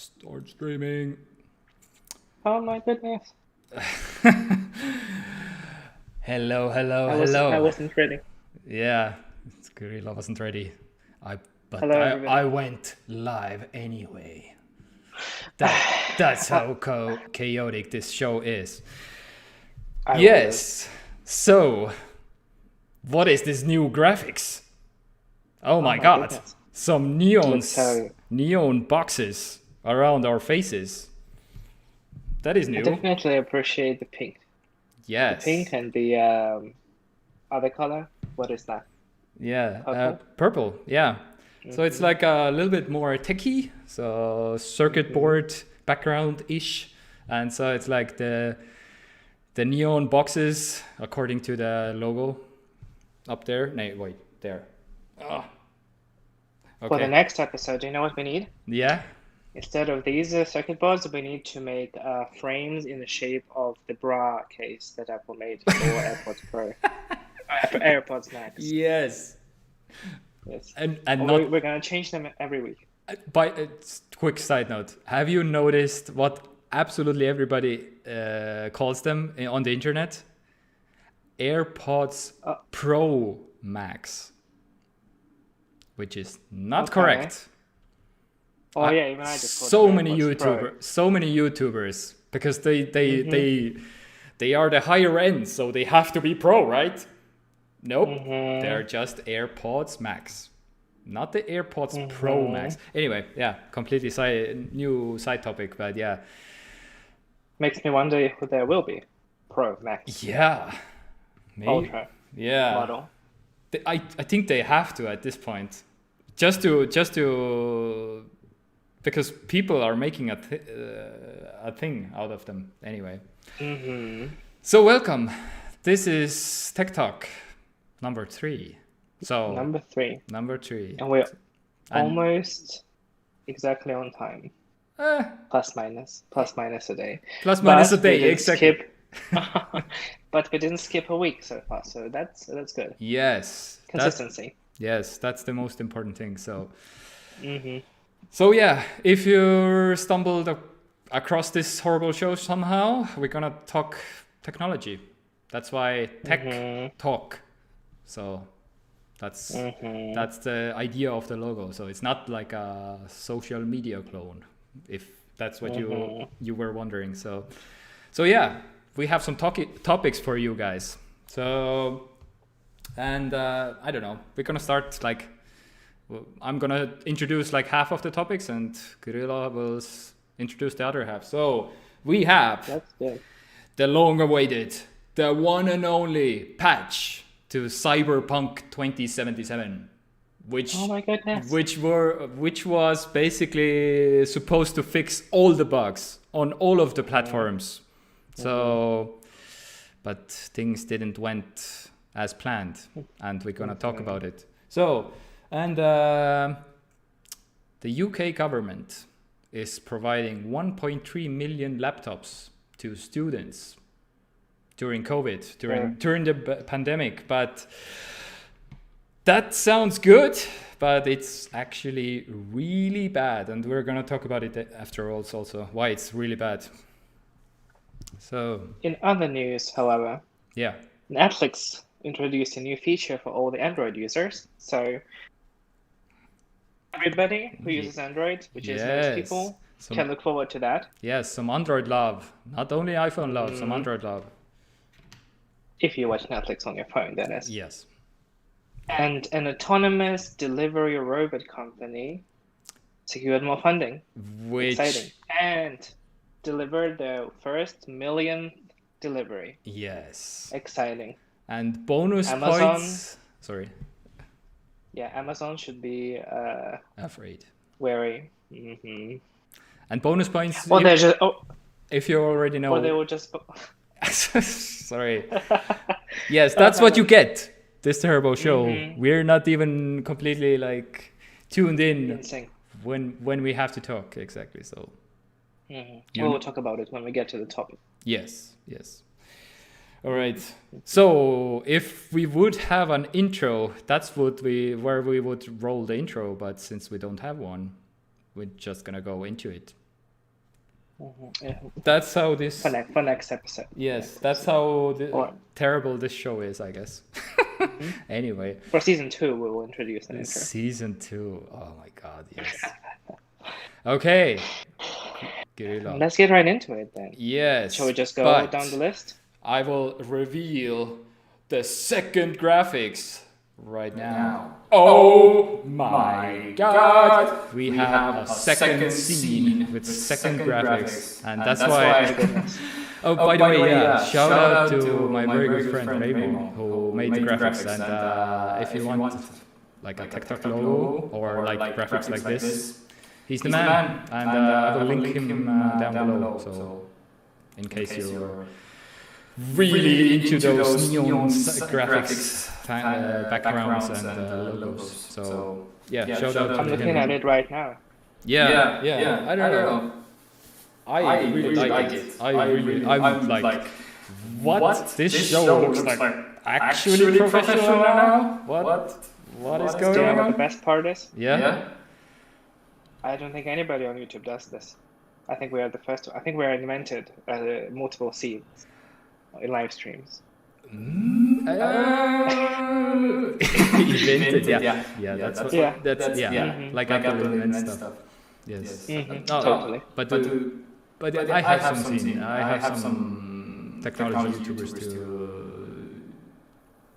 Start streaming. Oh my goodness. Hello, hello, I hello. wasn't ready. Yeah, Kyrylo wasn't ready. But Hello I everybody. went live anyway. That's how chaotic this show is. I love it. Yes. So, what is this new graphics? Oh Oh my my god. goodness. Some Looks so neon boxes around our faces. That is I new. definitely appreciate the pink. The Yes. pink and the other color. What is that? Yeah, Purple? purple. Yeah. So it's Mm-hmm. like a little bit more techy, so circuit Mm-hmm. board background ish, and so it's like the neon boxes according to the logo up there. No, wait, there. Oh, For the okay. next episode, do you know what we need? Yeah. Instead of these circuit boards, we need to make frames in the shape of the bra case that Apple made for AirPods Pro. AirPods Max. Yes. Yes. And We're not gonna change them every week. by quick side note. Have you noticed what absolutely everybody calls them on the internet? AirPods Oh, Pro Max, which is not okay. correct. Oh yeah, even I just called them AirPods Pro. So many YouTubers, because Mm-hmm. they are the higher end, so they have to be pro, right? Nope, they're Mm-hmm. just AirPods Max, not the AirPods Pro Mm-hmm. Max. Anyway, yeah, completely new side topic, but yeah, Makes me wonder if there will be Pro Max yeah, maybe, Ultra yeah. model. I think they have to at this point, just to because people are making a thing out of them anyway. Mm-hmm. So welcome. This is TekTok number 3. So Number 3. number 3, And we're and almost exactly on time. uh, Plus minus a day. plus minus a But we day didn't exactly. skip but we didn't skip a week so far, so that's good. Yes, Consistency. that's the most important thing. So Mm-hmm. so yeah, if you stumbled across this horrible show somehow, we're gonna talk technology. That's why tech Mm-hmm. talk. So that's Mm-hmm. that's the idea of the logo. So it's not like a social media clone, if that's what Mm-hmm. you were wondering. So yeah, we have some topics for you guys. So and I don't know, we're gonna start like I'm gonna introduce like half of the topics, and Kyrylo will introduce the other half. So we have That's good. the long-awaited, the one and only patch to CyberPunk 2077, Oh my goodness. which was basically supposed to fix all the bugs on all of the Mm-hmm. platforms. Mm-hmm. So, but things didn't went as planned, and we're gonna talk Mm-hmm. about it. So, and the UK government is providing 1.3 million laptops to students during COVID, during the pandemic. But that sounds good, but it's actually really bad, and we're gonna talk about it after all. Also, why it's really bad. So In other news, however, yeah, Netflix introduced a new feature for all the Android users. So everybody who uses Android, which is most yes, people, can look forward to that. yes, some Android love, not only iPhone love, some Mm-hmm. Android love. If you watch Netflix on your phone, that is. Yes, And an autonomous delivery robot company secured more funding. Exciting. which And delivered the first million delivery. yes, Exciting. and bonus Amazon, points. Sorry, yeah, Amazon should be afraid. wary. Mm-hmm. And bonus points Or they just, if you already or they know. will just. Sorry. Yes, that's what you get. This terrible show. Mm-hmm. We're not even completely like tuned in Insane. when we have to talk exactly. So Mm-hmm. you We'll talk about it when we get to the topic. yes. All right. So if we would have an intro, that's where we would roll the intro. But since we don't have one, we're just gonna go into it. That's how this. For next episode. Yes, that's how Or- terrible this show is, I guess. Anyway, For season 2, we will introduce an intro. season 2. Oh my God, yes. Okay, Kyrylo. Let's get right into it then. Yes. Shall we just go but down the list? I will reveal the second graphics right now. Oh my God! We have a second scene with second graphics, and that's why. Oh, by the way, yeah, shout out to my very good friend Raymond who made the graphics, and if you want like a TekTok logo or like graphics like this, he's the man, and I will link him down below. So in case you're really into those neon graphics, backgrounds and logos. So yeah, shout out to him. I'm looking at it right now. Yeah. I don't know. I really like it. I'm like, what? This show looks like actually professional now? What is going Do you know what on? the best part is? Yeah. I don't think anybody on YouTube does this. I think we are the first. I think we are invented multiple scenes in live streams. Invented, yeah. That's what. Yeah. That's like Apple invents stuff. Yes. Totally. But I have some technology YouTubers to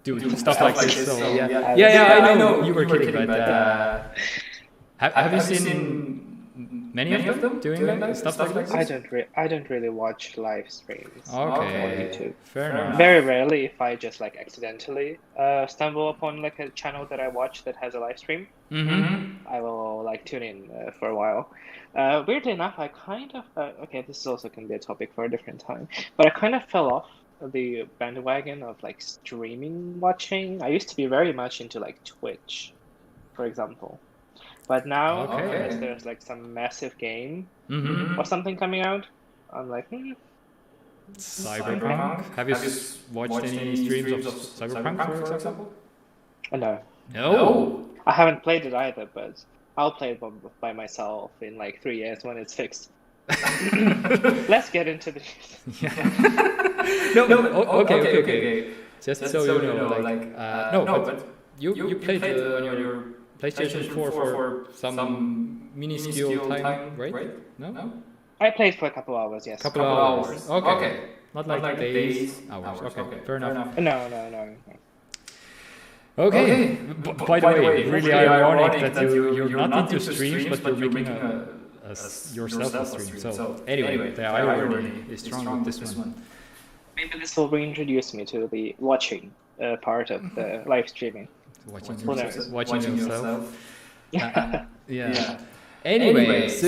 do stuff like this. So yeah, I know you were kidding, but have you seen many of them doing that stuff like this? I don't really watch live streams on YouTube. Fair enough. Very rarely, if I just like accidentally stumble upon like a channel that I watch that has a live stream, I will like tune in for a while. Weirdly enough, I kind of okay, this is also can be a topic for a different time, but I kind of fell off the bandwagon of like streaming watching. I used to be very much into like Twitch, for example. But now, unless there's like some massive game or something coming out, I'm like, CyberPunk? Have you watched any streams of CyberPunk, for example? No. No? I haven't played it either, but I'll play it by myself in like 3 years when it's fixed. Let's get into the... Okay. Just so you know, but you played on your PlayStation 4 for some minuscule time, right? No? I played for a couple hours, yes. Couple hours. Okay. Not like days, hours. Okay, fair enough. No. Okay. By the way, really ironic that you're not into streams, but you're making yourself a stream. So anyway, the irony is strong with this one. Maybe this will reintroduce me to the watching part of the live streaming. Watching yourself. Yeah. Anyway, so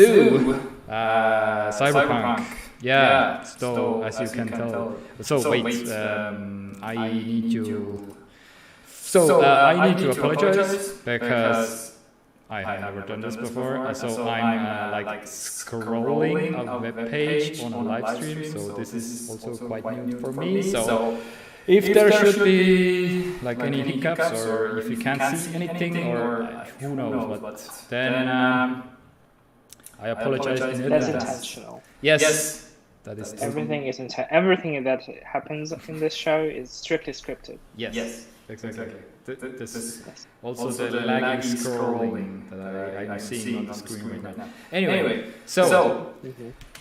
Cyberpunk. Yeah. So as you can tell. So wait. I need to. I need to apologize because I have never done this before. So I'm like scrolling a web page on a live stream. So this is also quite new for me. So if there should be like any hiccups or if you can't see anything or who knows what, then I apologize in advance. That's intentional. Yes. That is everything is everything that happens in this show is strictly scripted. Yes. Exactly. This is also the lagging scrolling that I'm seeing on the screen right now. Anyway, so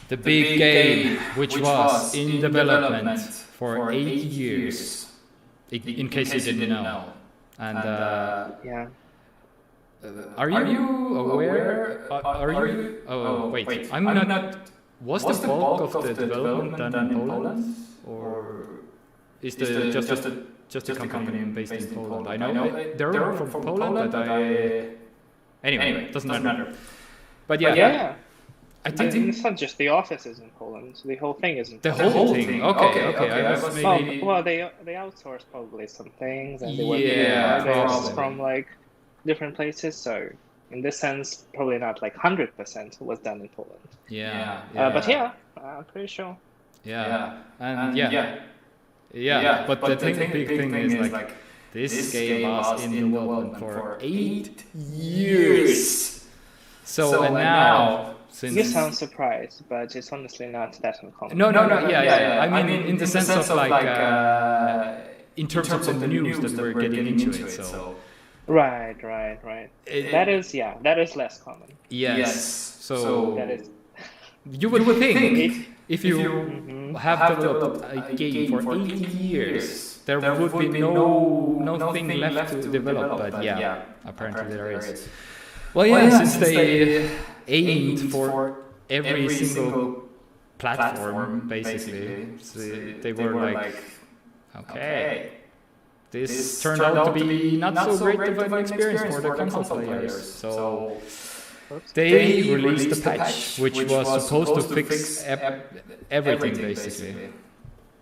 the big game, which was in development for 8 years, in case you didn't know. And are you aware? Are you? Oh wait, I'm not. Was the bulk of the development done in Poland, or is the just a company based in Poland? I know they're from Poland, but anyway, doesn't matter. But yeah. I think it's not just the office is in Poland. The whole thing is in Poland. The whole thing. Okay. I was maybe. Well, they outsource probably some things, and they work from like different places. So in this sense, probably not like 100% was done in Poland. But I'm pretty sure. But the big thing is like this game was in development for 8 years. So and now since you sound surprised, but it's honestly not that uncommon. No, yeah. I mean, in the sense of like, in terms of the news that we're getting into it. So Right. That is less common. yes. So That is. you would think if you have developed a game for 80 years, there would be nothing left to develop. But yeah, apparently there is. Well, yeah, since they aimed for every single platform, basically, so they were like, okay, this turned out to be not so great of an experience for the console players. So they released a patch which was supposed to fix everything, basically.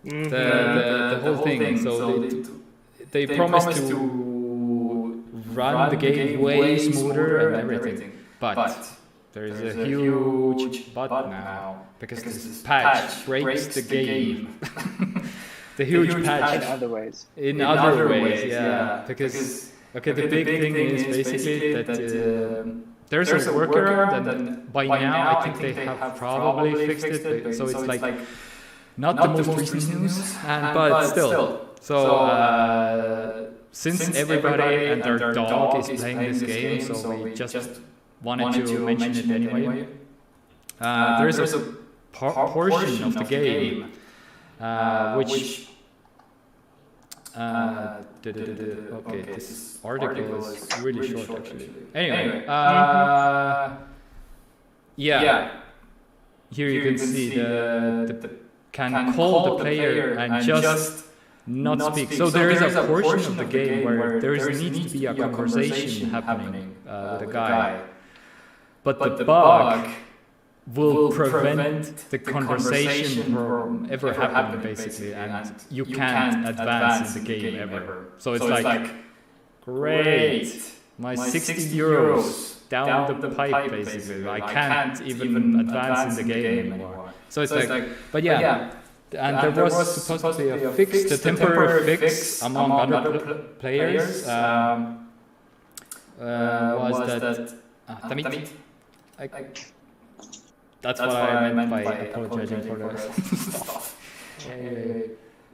The whole thing. So they promised to run the game way smoother and everything. But there is a huge but now, because this patch breaks the game. The huge patch. In other ways, yeah. Because, okay, the big thing is basically that there's a workaround, and by now I think they have probably fixed it. So it's like not the most recent news, but still. So since everybody and their dog is playing this game, so we just wanted to mention it anyway. There is a portion of the game which okay, this article is really short actually. Anyway, yeah, here you can see the can call the player and just not speak. So there is a portion of the game where there needs to be a conversation happening with a guy, but the bug will prevent the conversation from ever happening, basically, and you can't advance in the game ever. So it's like, great, my 60 euros down the pipe, basically. I can't even advance in the game anymore. So it's like, but yeah. And there was supposed to be a fix, a temporary fix among other players. Was that that's what I meant by apologizing for the stuff.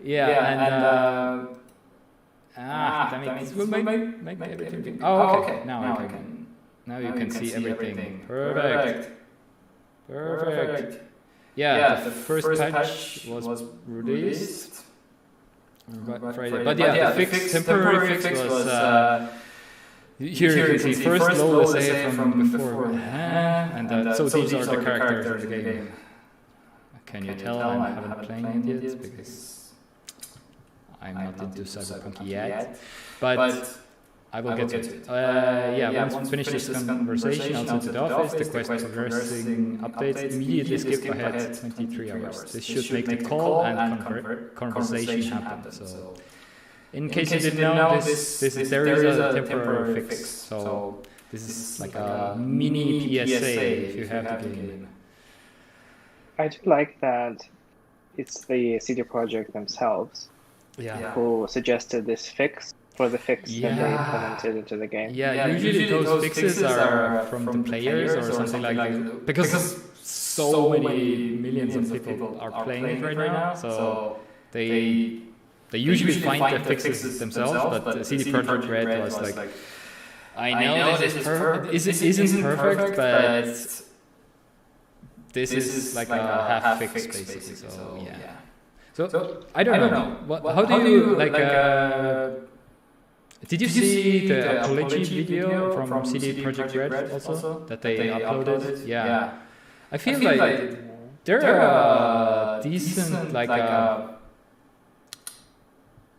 Yeah, and this will make everything. Oh, okay. Now you can see everything. Perfect. Yeah, the first patch was released Friday. But yeah, the temporary fix was. Here you can see first low SA from before, and so these are the characters of the game. Can you tell I haven't played it yet because I'm not into CyberPunk yet, but I will get to it. Yeah, once we finish this conversation, I'll send to the office. The quest progressing updates immediately skip ahead 23 hours. This should make the call and conversation happen. So. In case you didn't know, there is a temporary fix. So this is like a mini PSA if you have the game. I do like that it's the CD Projekt themselves who suggested this fix for the fix that they implemented into the game. Yeah, usually those fixes are from the players or something like that. Because so many millions of people are playing it right now, so they usually find the fixes themselves, but the CD Projekt Red was like, I know this isn't perfect, but this is like a half fix, basically. So yeah. So I don't know. How do you like? Did you see the apology video from CD Projekt Red also that they uploaded? Yeah. I feel like they're a decent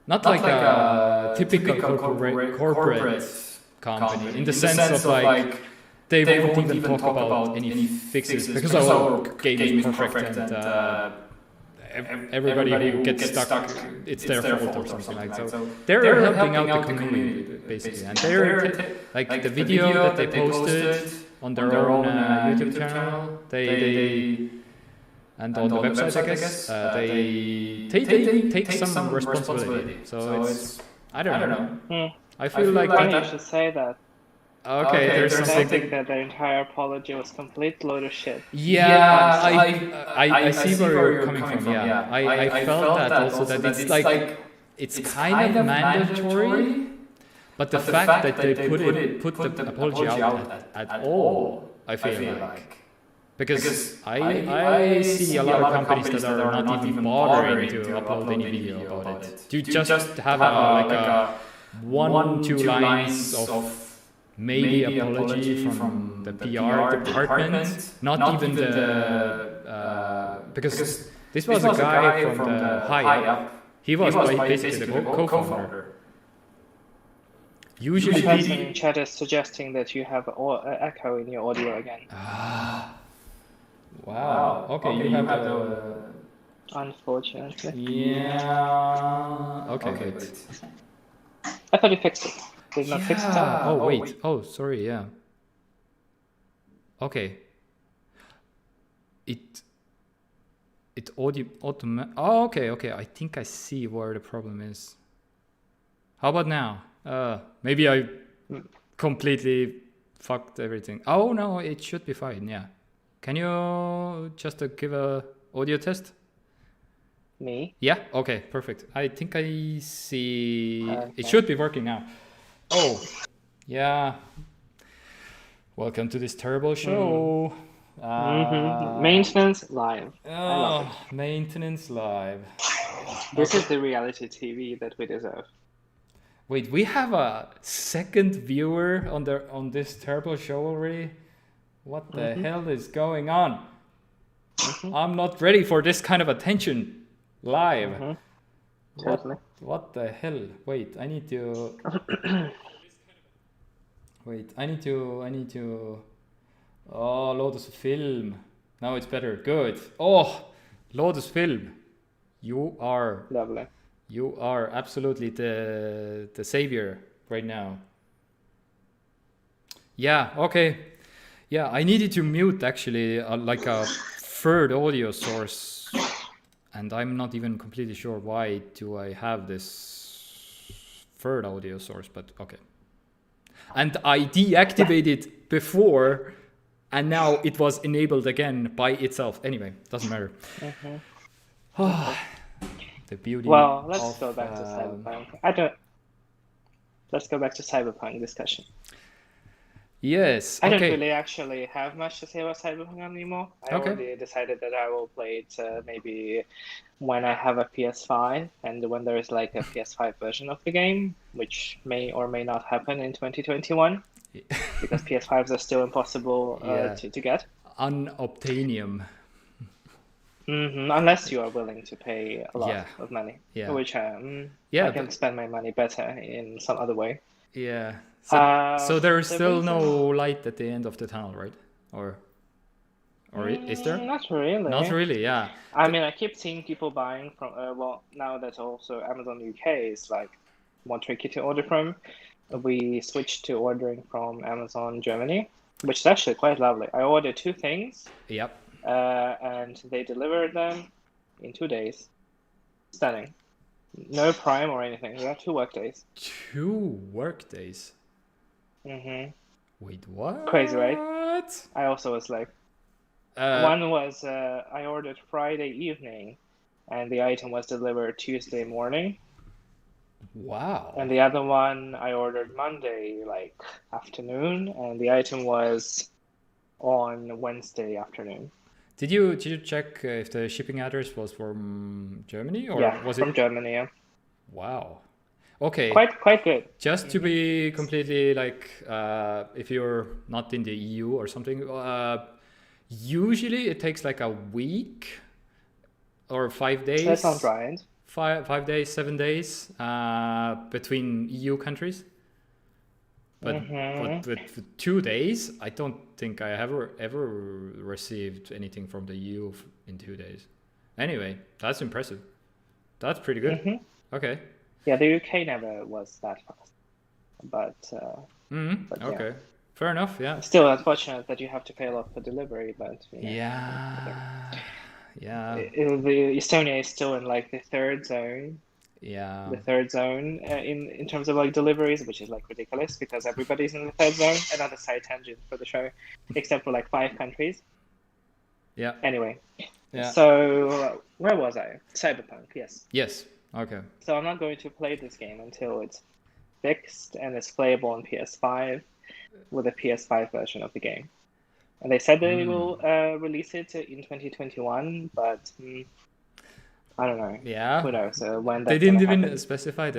not like a typical corporate company in the sense of like they won't even talk about any fixes because our game is perfect and everybody who gets stuck, it's their fault or something like that. So they're helping out the community basically, and they're like the video that they posted on their own YouTube channel. They and on the website, I guess, they take some responsibility. So it's I don't know. I feel like that you should say that. Okay, there's I something. think that the entire apology was complete load of shit. Yeah, Honestly. I see where you're coming from. Yeah, I felt that also that it's like it's kind of mandatory, but the fact that they put the apology out at all, I feel like. Because I see a lot of companies that are not even bothering to upload any video about it. You just have a 1-2 lines of maybe apology from the PR department, not even the because this was a guy from the high up. He was basically the co-founder. Usually, The person in chat is suggesting that you have echo in your audio again. Wow. Okay, you have the. Unfortunately. Yeah. Okay, wait. I thought you fixed it. Did not fix it? Oh, wait. Oh, sorry, yeah. Okay. It Oh, okay. I think I see where the problem is. How about now? Maybe I completely fucked everything. Oh, no, it should be fine, yeah. Can you just give a audio test? Me? Yeah, okay, perfect. I think I see. It should be working now. Oh, yeah. Welcome to this terrible show. Maintenance live. I love it. Maintenance live. This is the reality TV that we deserve. Wait, we have a second viewer on this terrible show already? What the hell is going on? I'm not ready for this kind of attention live. Totally. What the hell? Wait, I need to. Wait, I need to. Oh, Lotus Film. Now it's better. Good. Oh, Lotus Film. You are lovely. You are absolutely the savior right now. Yeah. Okay. Yeah, I needed to mute actually like a third audio source, and I'm not even completely sure why do I have this third audio source, but okay. And I deactivated before, and now it was enabled again by itself. Anyway, doesn't matter. The beauty. Well, let's go back to Cyberpunk. Let's go back to Cyberpunk discussion. Yes. I don't really actually have much to say about Cyberpunk anymore. I already decided that I will play it maybe when I have a PS5 and when there is like a PS5 version of the game, which may or may not happen in 2021 because PS5s are still impossible to get. Unobtainium. Unless you are willing to pay a lot of money, which I can spend my money better in some other way. Yeah. So there is still no light at the end of the tunnel, right? Or is there? Not really. Not really, yeah. I mean, I keep seeing people buying from, now that also Amazon UK is like more tricky to order from, we switched to ordering from Amazon Germany, which is actually quite lovely. I ordered 2 things. Yep. And they delivered them in 2 days. Stunning. No Prime or anything. Yeah, 2 work days. 2 work days? Wait, what? Crazy, right? I also was like, one was I ordered Friday evening, and the item was delivered Tuesday morning. Wow. And the other one I ordered Monday like afternoon, and the item was on Wednesday afternoon. Did you check if the shipping address was from Germany or was it from Germany? Yeah. Wow. Okay. Quite good. Just to be completely like, if you're not in the EU or something, usually it takes like a week or 5 days. That sounds right. 5 days, 7 days between EU countries. But with 2 days, I don't think I ever received anything from the EU in 2 days. Anyway, that's impressive. That's pretty good. Okay. Yeah, the UK never was that fast, but okay, fair enough. Yeah. Still unfortunate that you have to pay a lot for delivery, but yeah. The Estonia is still in like the 3rd zone. Yeah. the third zone in terms of like deliveries, which is like ridiculous because everybody's in the third zone. Another side tangent for the show, except for like 5 countries. Yeah. Anyway, Yeah. so where was I? Cyberpunk, yes. Yes. Okay. So I'm not going to play this game until it's fixed and it's playable on PS5 with a PS5 version of the game. And they said they will release it in 2021, but I don't know. Yeah. Who knows when They that's didn't gonna even happen. specify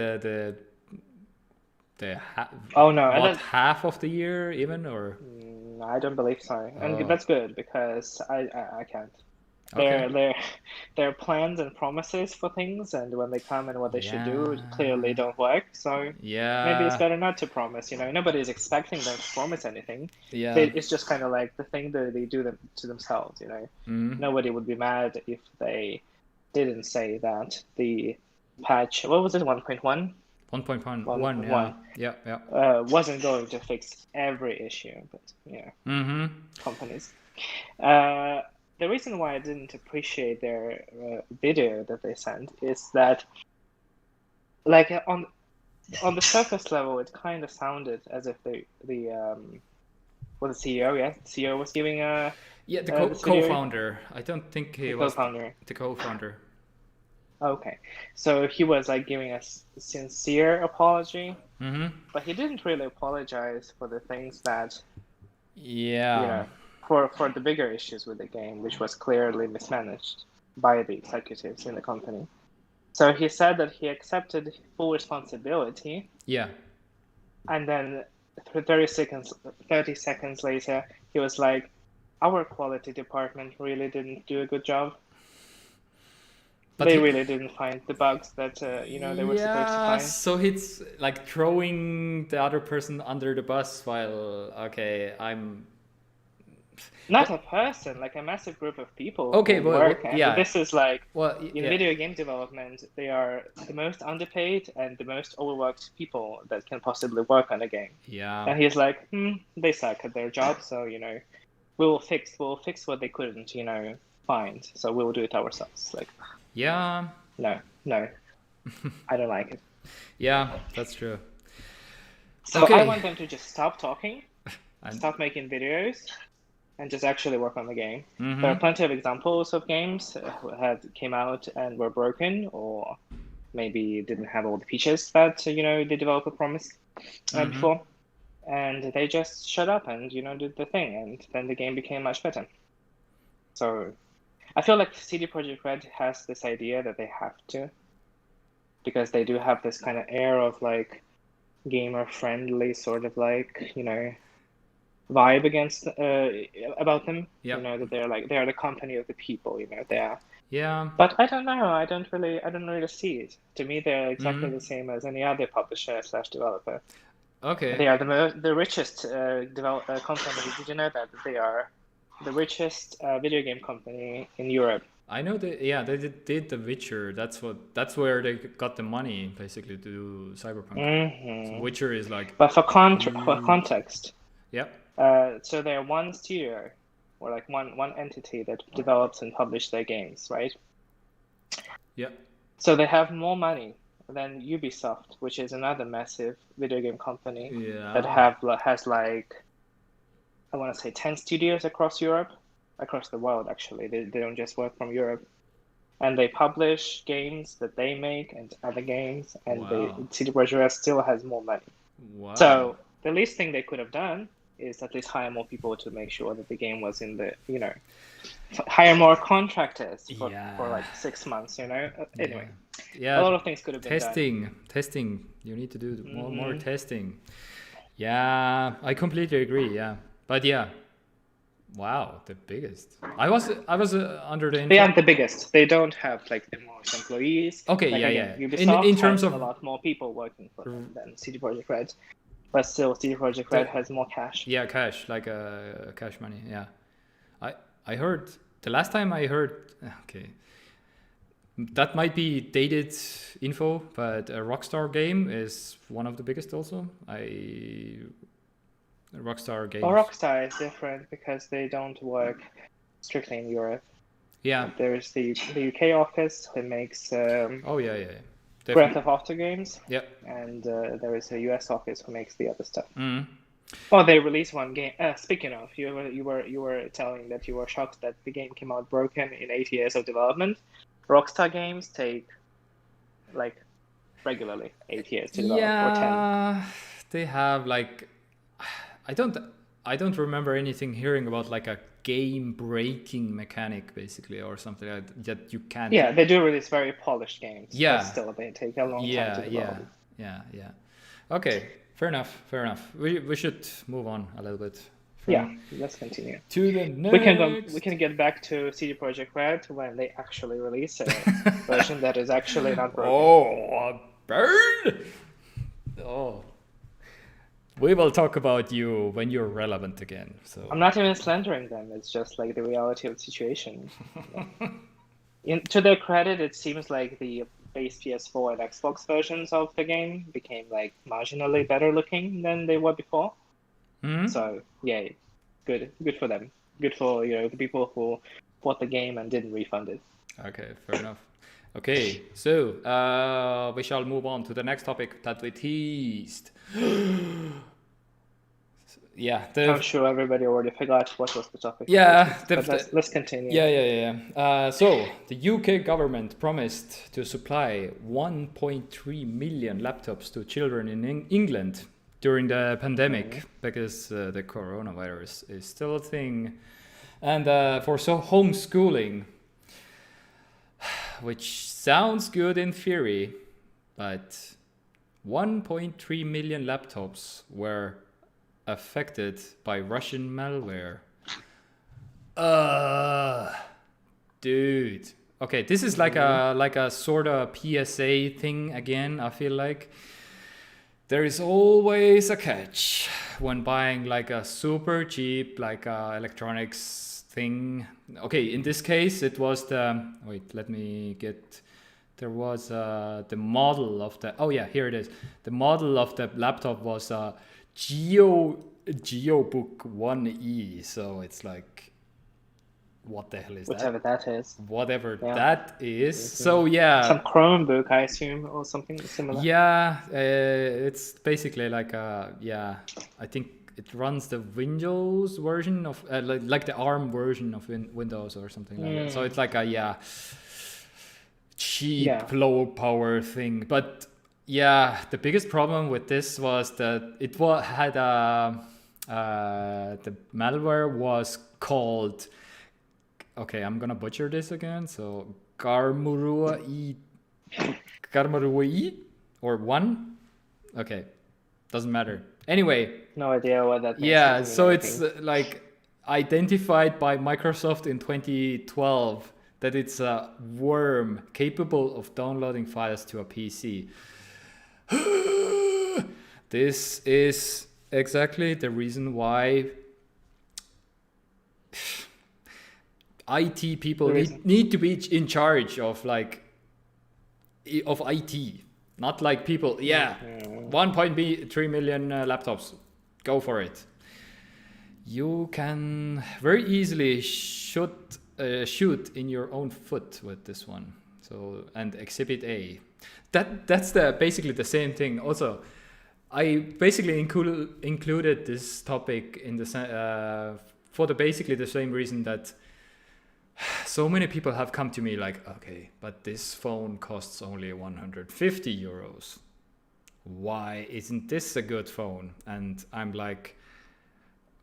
Oh no, what half of the year even, or I don't believe so, and oh, that's good because I can't. okay. Their plans and promises for things, and when they come and what they should do Yeah. clearly don't work. So maybe it's Yeah. better not to promise. Nobody's expecting them to promise anything. Yeah. It's just kind of like the thing that they do them to themselves. Nobody would be mad if they didn't say that the patch, what was it, 1.1? 1.1, yeah. Yeah, yeah. Wasn't going to fix every issue, but Mm-hmm. companies. The reason why I didn't appreciate their video that they sent is that, like on the surface level, it kind of sounded as if the CEO, yeah, the CEO was giving Yeah, the this video. co-founder. I don't think he was co-founder. the co-founder. Okay, so he was like giving a sincere apology, but he didn't really apologize for the things that, Yeah. for the bigger issues with the game, which was clearly mismanaged by the executives in the company. So he said that he accepted full responsibility. Yeah. And then 30 seconds later, he was like, our quality department really didn't do a good job. But they really didn't find the bugs that they were supposed to find. So it's like throwing the other person under the bus while I'm not a person, like a massive group of people who work. Yeah. And this is like, in video game development, they are the most underpaid and the most overworked people that can possibly work on a game. Yeah. And he's like, they suck at their job, so we'll fix what they couldn't, find. So we'll do it ourselves. Like, yeah. No, I don't like it. Yeah, that's true. So I want them to just stop talking, stop making videos, and just actually work on the game. There are plenty of examples of games that came out and were broken, or maybe didn't have all the features that the developer promised before, and they just shut up and did the thing, and then the game became much better. So I feel like CD Projekt Red has this idea that they have to, because they do have this kind of air of like gamer friendly sort of like vibe about them. Yep. That they are the company of the people. They are. Yeah. But I don't know. I don't really see it. To me, they're exactly the same as any other publisher / developer. Okay. They are the richest company. Did you know that they are the richest video game company in Europe? I know that. Yeah, they did The Witcher. That's where they got the money basically to do Cyberpunk. So Witcher is like. But for context. Yep. So they're one studio, or like one entity that develops and publishes their games, right? Yep. So they have more money than Ubisoft, which is another massive video game company that has like, I want to say 10 studios across Europe, across the world actually. They don't just work from Europe. And they publish games that they make and other games, and CD Projekt Red still has more money. Wow. So the least thing they could have done is at least hire more people to make sure that the game was in the, hire more contractors for like 6 months, Anyway, a lot of things could have been done. Testing. You need to do more testing. Yeah, I completely agree. Yeah, but yeah, wow, the biggest. I was under the. They aren't the biggest. They don't have like the most employees. Okay, like, yeah. Ubisoft in terms has of a lot more people working for them than CD Projekt Red. But still, CD Projekt Red has more cash. Yeah, cash, like cash money. Yeah, I heard the last time I heard. Okay, that might be dated info, but a Rockstar game is one of the biggest also. Rockstar games. Well, Rockstar is different because they don't work strictly in Europe. Yeah. There's the UK office that makes. Yeah. Grand Theft Auto games. Yep. And there is a US office who makes the other stuff. Mm. Oh, they released one game. Speaking of, you were telling that you were shocked that the game came out broken in 8 years of development. Rockstar games take like regularly 8 years to develop, or 10. Yeah, they have like, I don't remember anything hearing about like a game breaking mechanic basically or something like that you can't. Yeah, they do release very polished games. Yeah. But still, they take a long time to develop. Yeah. Okay, fair enough. We should move on a little bit. Yeah, let's continue. To the next. We can get back to CD Projekt Red when they actually release a version that is actually not broken. Oh, burn! Oh. We will talk about you when you're relevant again. So I'm not even slandering them. It's just like the reality of the situation. To their credit, it seems like the base PS4 and Xbox versions of the game became like marginally better looking than they were before. Mm-hmm. So yay, good for them. Good for the people who bought the game and didn't refund it. Okay, fair enough. Okay, so we shall move on to the next topic that we teased. Yeah, I'm sure everybody already forgot what was the topic. Yeah, let's continue. Yeah. So the UK government promised to supply 1.3 million laptops to children in England during the pandemic because the coronavirus is still a thing, and for homeschooling, which sounds good in theory, but 1.3 million laptops were affected by Russian malware. Dude. Okay, this is like a sort of PSA thing again. I feel like there is always a catch when buying like a super cheap like electronics thing. Okay, in this case it was the there was the model of the here it is. The model of the laptop was GeoBook 1E, so it's like, what the hell is Whatever that is. Whatever that is. Mm-hmm. So yeah. Some Chromebook, I assume, or something similar. Yeah, it's basically like I think it runs the Windows version of like the ARM version of Windows or something like that. So it's like a cheap low power thing, but. Yeah, the biggest problem with this was that it had the malware was called, okay, I'm gonna butcher this again, so Garmurui or 1? Okay, doesn't matter. Anyway. No idea what that means. Yeah, so it's like identified by Microsoft in 2012 that it's a worm capable of downloading files to a PC. This is exactly the reason why IT people need to be in charge of IT, not like people. 1.3 million laptops, go for it. You can very easily shoot in your own foot with this one. So, and Exhibit A. That's basically the same thing. Also, I basically included this topic in the for basically the same reason that so many people have come to me like, okay, but this phone costs only 150 euros. Why isn't this a good phone? And I'm like,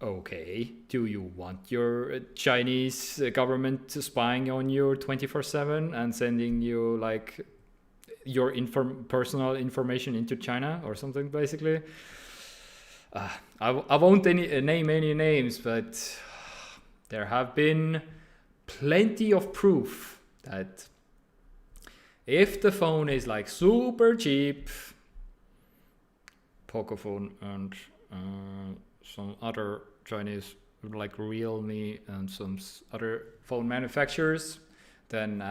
okay, do you want your Chinese government spying on you 24/7 and sending you like your personal information into China or something, basically? I won't name any names, but there have been plenty of proof that if the phone is like super cheap, Pocophone and some other Chinese like Realme and some other phone manufacturers, then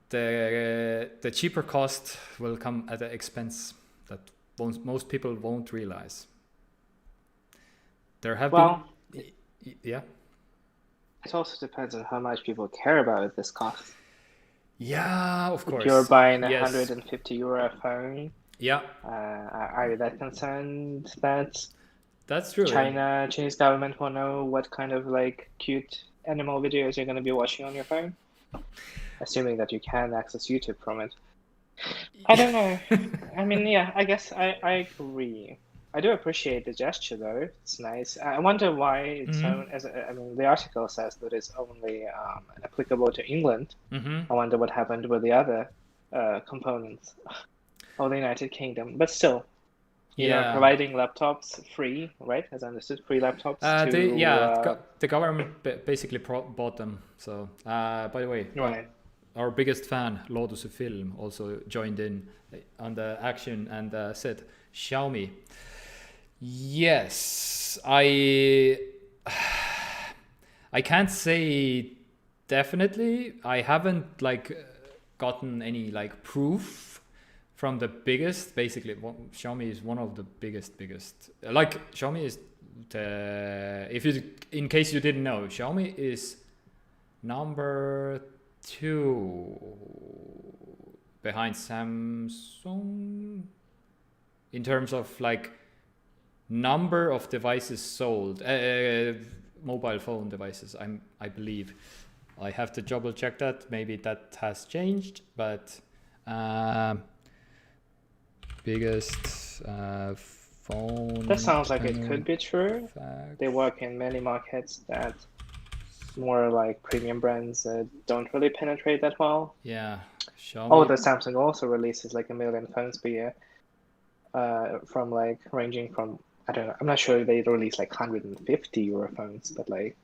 the cheaper cost will come at an expense that most people won't realize. There have been. Yeah. It also depends on how much people care about this cost. Yeah, of If you're course. buying a Yes. 150 euro phone, Yeah, are you that concerned that that's true. Yeah. Chinese government will know what kind of like cute animal videos you're going to be watching on your phone? Assuming that you can access YouTube from it. I don't know. I mean, yeah, I guess I agree. I do appreciate the gesture though. It's nice. I wonder why it's Mm-hmm. own as I mean, the article says that it's only applicable to England. Mm-hmm. I wonder what happened with the other components of the United Kingdom. But still, Yeah. providing laptops free, right? As I understood, free laptops to The government basically bought them. So, by the way, right. our biggest fan, Lotus Film, also joined in on the action and said, Xiaomi. Yes, I can't say definitely. I haven't like gotten any like proof from the biggest. Basically, Xiaomi is one of the biggest. Like Xiaomi is the, if you, in case you didn't know, Xiaomi is number 2 behind Samsung in terms of like number of devices sold, mobile phone devices. I believe. I have to double check that. Maybe that has changed, but biggest phone. That sounds like it could be true. Fact. They work in many markets that more like premium brands don't really penetrate that well. Yeah, Xiaomi. Oh, the Samsung also releases like 1 million phones per year. From like ranging from, I don't know, I'm not sure they release like 150 euro phones, but like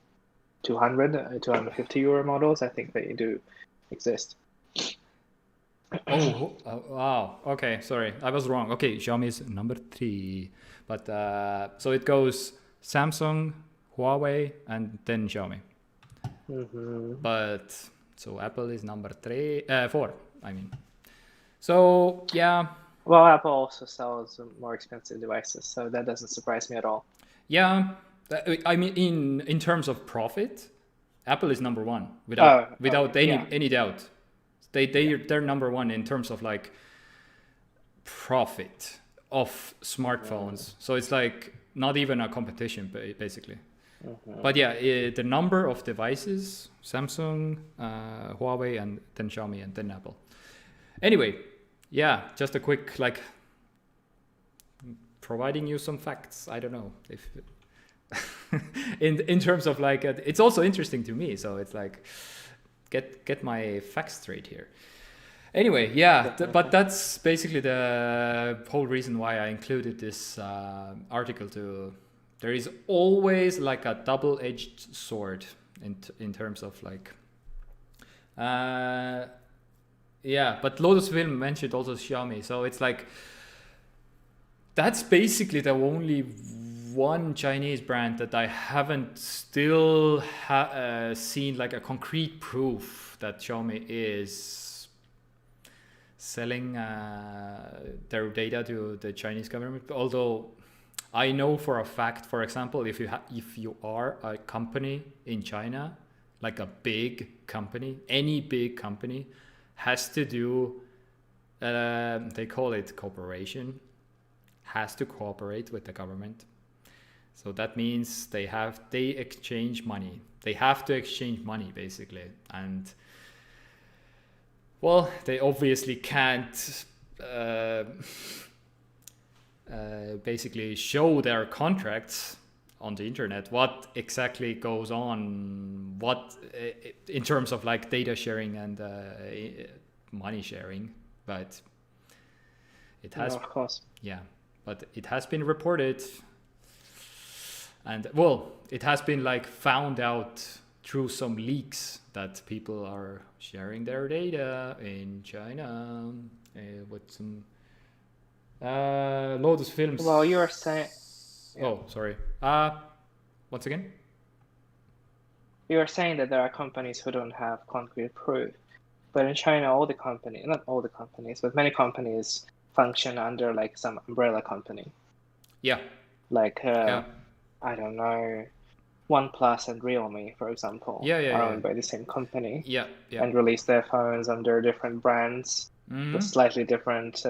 200, 250 euro models, I think they do exist. Oh, wow. Okay, sorry, I was wrong. Okay, Xiaomi is number 3, but so it goes Samsung, Huawei, and then Xiaomi. Mm-hmm. But so Apple is number 4. I mean, so yeah. Well, Apple also sells more expensive devices, so that doesn't surprise me at all. Yeah, I mean, in terms of profit, Apple is number 1 without any doubt. They're number 1 in terms of like profit of smartphones. So it's like not even a competition basically. Mm-hmm. But yeah, the number of devices, Samsung, Huawei, and then Xiaomi, and then Apple. Anyway, yeah, just a quick like providing you some facts. I don't know if in terms of like it's also interesting to me. So it's like get my facts straight here. Anyway, yeah, but that's basically the whole reason why I included this article. There is always like a double-edged sword in terms of like. Yeah, but Lotus Film mentioned also Xiaomi, so it's like that's basically the only one Chinese brand that I haven't still seen like a concrete proof that Xiaomi is selling their data to the Chinese government. Although I know for a fact, for example, if you are a company in China, like a big company, any big company has to do, they call it cooperation, has to cooperate with the government. So that means they exchange money. They have to exchange money basically. And well, they obviously can't basically show their contracts on the internet, what exactly goes on, what in terms of like data sharing and money sharing, but it has, of course, yeah, but it has been reported, and well, it has been like found out through some leaks that people are sharing their data in China with some Lotus Films. Well, you are saying. Yeah. Oh, sorry. Once again? You are saying that there are companies who don't have concrete proof. But in China, not all the companies, but many companies function under like some umbrella company. Yeah. Like, Yeah. I don't know, OnePlus and Realme, for example, Yeah, yeah, are yeah, owned by the same company yeah, yeah. and release their phones under different brands with slightly different,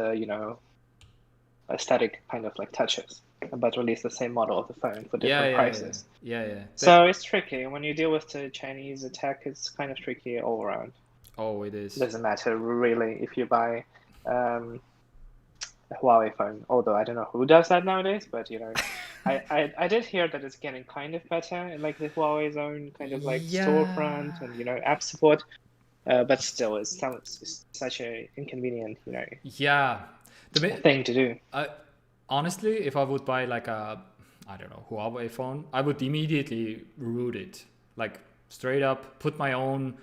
aesthetic kind of like touches, but release the same model of the phone for Yeah, different yeah, yeah, prices. yeah, yeah. So it's tricky. When you deal with the Chinese tech, it's kind of tricky all around. Oh, it is. Doesn't matter really if you buy a Huawei phone, although I don't know who does that nowadays, but I did hear that it's getting kind of better, like the Huawei's own kind of like Yeah. storefront and app support. But still, it's such a inconvenient Yeah. thing to do. I, honestly, if I would buy like I don't know, Huawei phone, I would immediately root it. Like straight up, put my own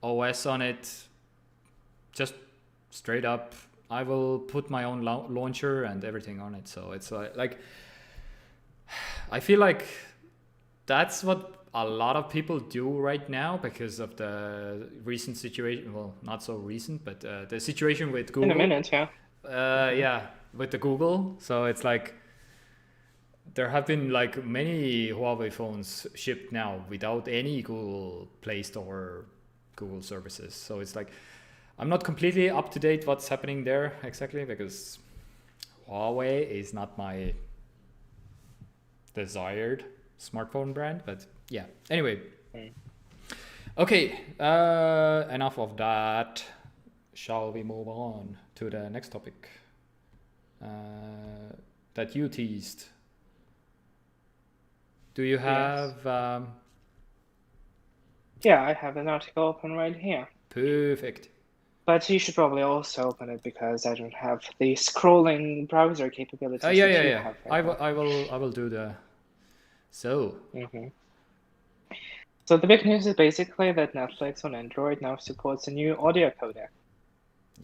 OS on it. Just straight up, I will put my own launcher and everything on it. So it's like I feel like that's what a lot of people do right now because of the recent situation. Well, not so recent, but the situation with Google. In a minute, yeah. Yeah, with the Google. So it's like there have been like many Huawei phones shipped now without any Google Play Store, Google services. So it's like I'm not completely up to date what's happening there exactly because Huawei is not my desired smartphone brand. But yeah, anyway. Okay, enough of that. Shall we move on to the next topic that you teased? Do you have... Yes. Yeah, I have an article open right here. Perfect. But you should probably also open it because I don't have the scrolling browser capabilities that you have right now. I will do the... So... So the big news is basically that Netflix on Android now supports a new audio codec.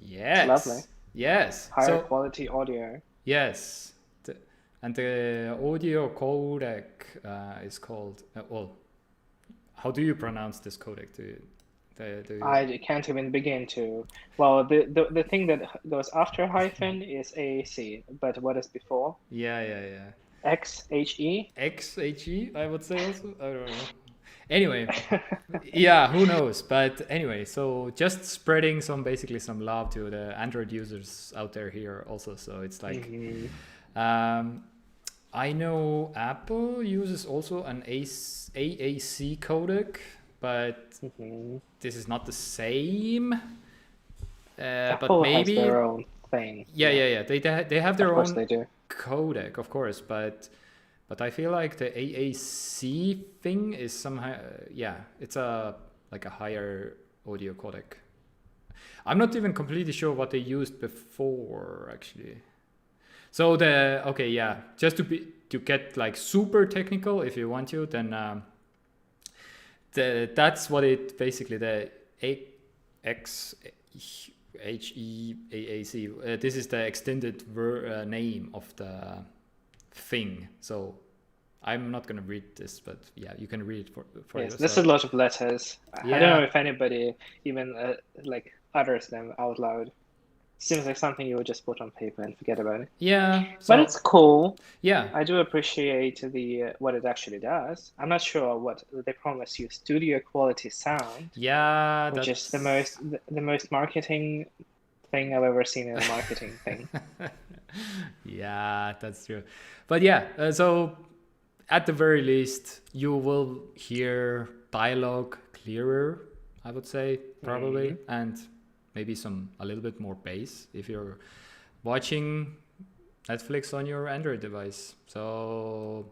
Yes. It's lovely. Yes. Higher quality audio. Yes. And the audio codec is called... well, how do you pronounce this codec? I can't even begin to. Well, the thing that goes after hyphen is AAC, but what is before? Yeah. xHE? xHE, I would say also. I don't know. Anyway, yeah, who knows? But anyway, so just spreading basically some love to the Android users out there here also. So it's like, I know Apple uses also an AAC codec, but this is not the same. Apple but maybe has their own thing. Yeah. They have their own they do. Codec, of course, but I feel like the AAC thing is somehow it's a higher audio codec. I'm not even completely sure what they used before actually. So just to get like super technical, if you want to, then that's what it basically the xHE-AAC. This is the extended name of the thing. So I'm not going to read this, but yeah, you can read it for yourself. There's a lot of letters. Yeah. I don't know if anybody even utters them out loud. Seems like something you would just put on paper and forget about it. Yeah. But it's cool. Yeah. I do appreciate what it actually does. I'm not sure what they promise you, studio quality sound. Yeah. Which is the most marketing thing I've ever seen in a marketing thing. Yeah, that's true. But yeah, so at the very least, you will hear dialogue clearer, I would say, probably. And maybe a little bit more bass if you're watching Netflix on your Android device. So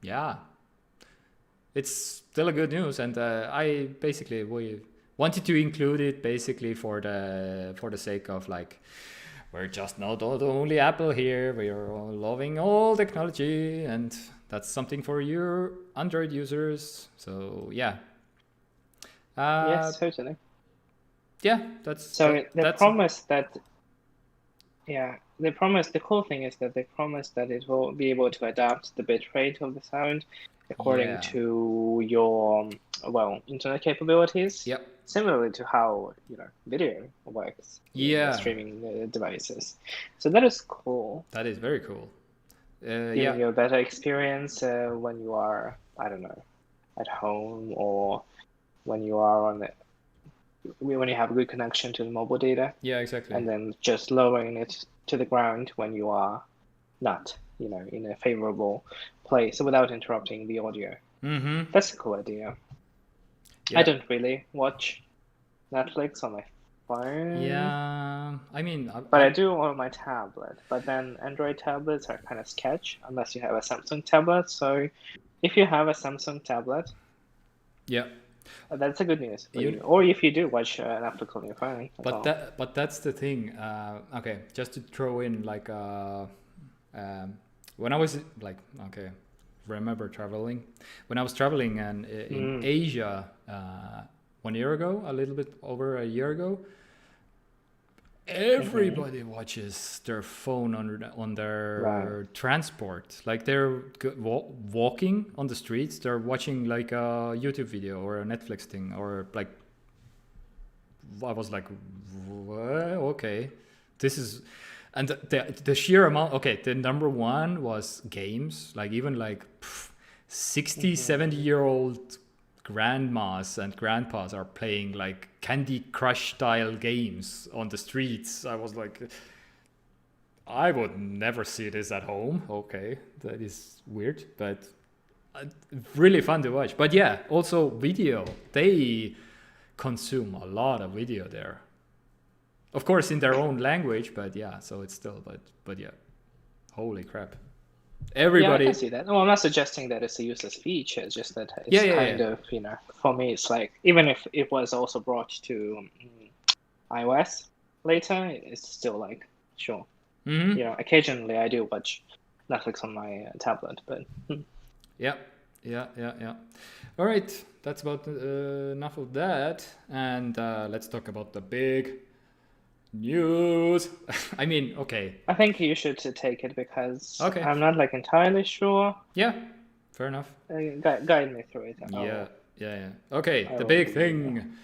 yeah, it's still a good news, and I basically we wanted to include it basically for the sake of like we're just not the only Apple here. We are all loving all technology, and that's something for your Android users. So yeah. Yes, totally. Yeah, that's so they promise that. Yeah, they promise. The cool thing is that they promise that it will be able to adapt the bit rate of the sound according to your internet capabilities. Yep. Similarly to how video works. In streaming devices. So that is cool. That is very cool. Giving you a better experience when you are, I don't know, at home or when you are on it, when you have a good connection to the mobile data, Yeah, exactly. and then just lowering it to the ground when you are not, in a favorable place without interrupting the audio. That's a cool idea. Yeah. I don't really watch Netflix on my phone. Yeah, I mean, But I do on my tablet. But then Android tablets are kind of sketch unless you have a Samsung tablet. So if you have a Samsung tablet, yeah, that's a good news for you. Or if you do watch Netflix on your phone as well. but that's the thing. Okay, just to throw in like when I was like remember traveling when I was traveling and in Asia 1 year ago, a little bit over a year ago. Everybody watches their phone on their transport. Like they're walking on the streets, they're watching like a YouTube video or a Netflix thing, or like I was like, okay, this is, and the sheer amount. Okay, the number one was games. Like even like 60, 70-year-old grandmas and grandpas are playing like Candy Crush style games on the streets. I was like, I would never see this at home. Okay, that is weird, but really fun to watch. But yeah, also video. They consume a lot of video there. Of course, in their own language, but yeah, so it's still, but yeah, holy crap. Everybody. Yeah, I can see that. Well, I'm not suggesting that it's a useless feature. It's just that it's of, for me, it's like, even if it was also brought to iOS later, it's still like, sure. Occasionally I do watch Netflix on my tablet, but. Yeah. All right, that's about enough of that. And let's talk about the big news. I mean, okay. I think you should take it because okay. I'm not like entirely sure. Yeah, fair enough. Guide me through it. Yeah. Okay, the big thing.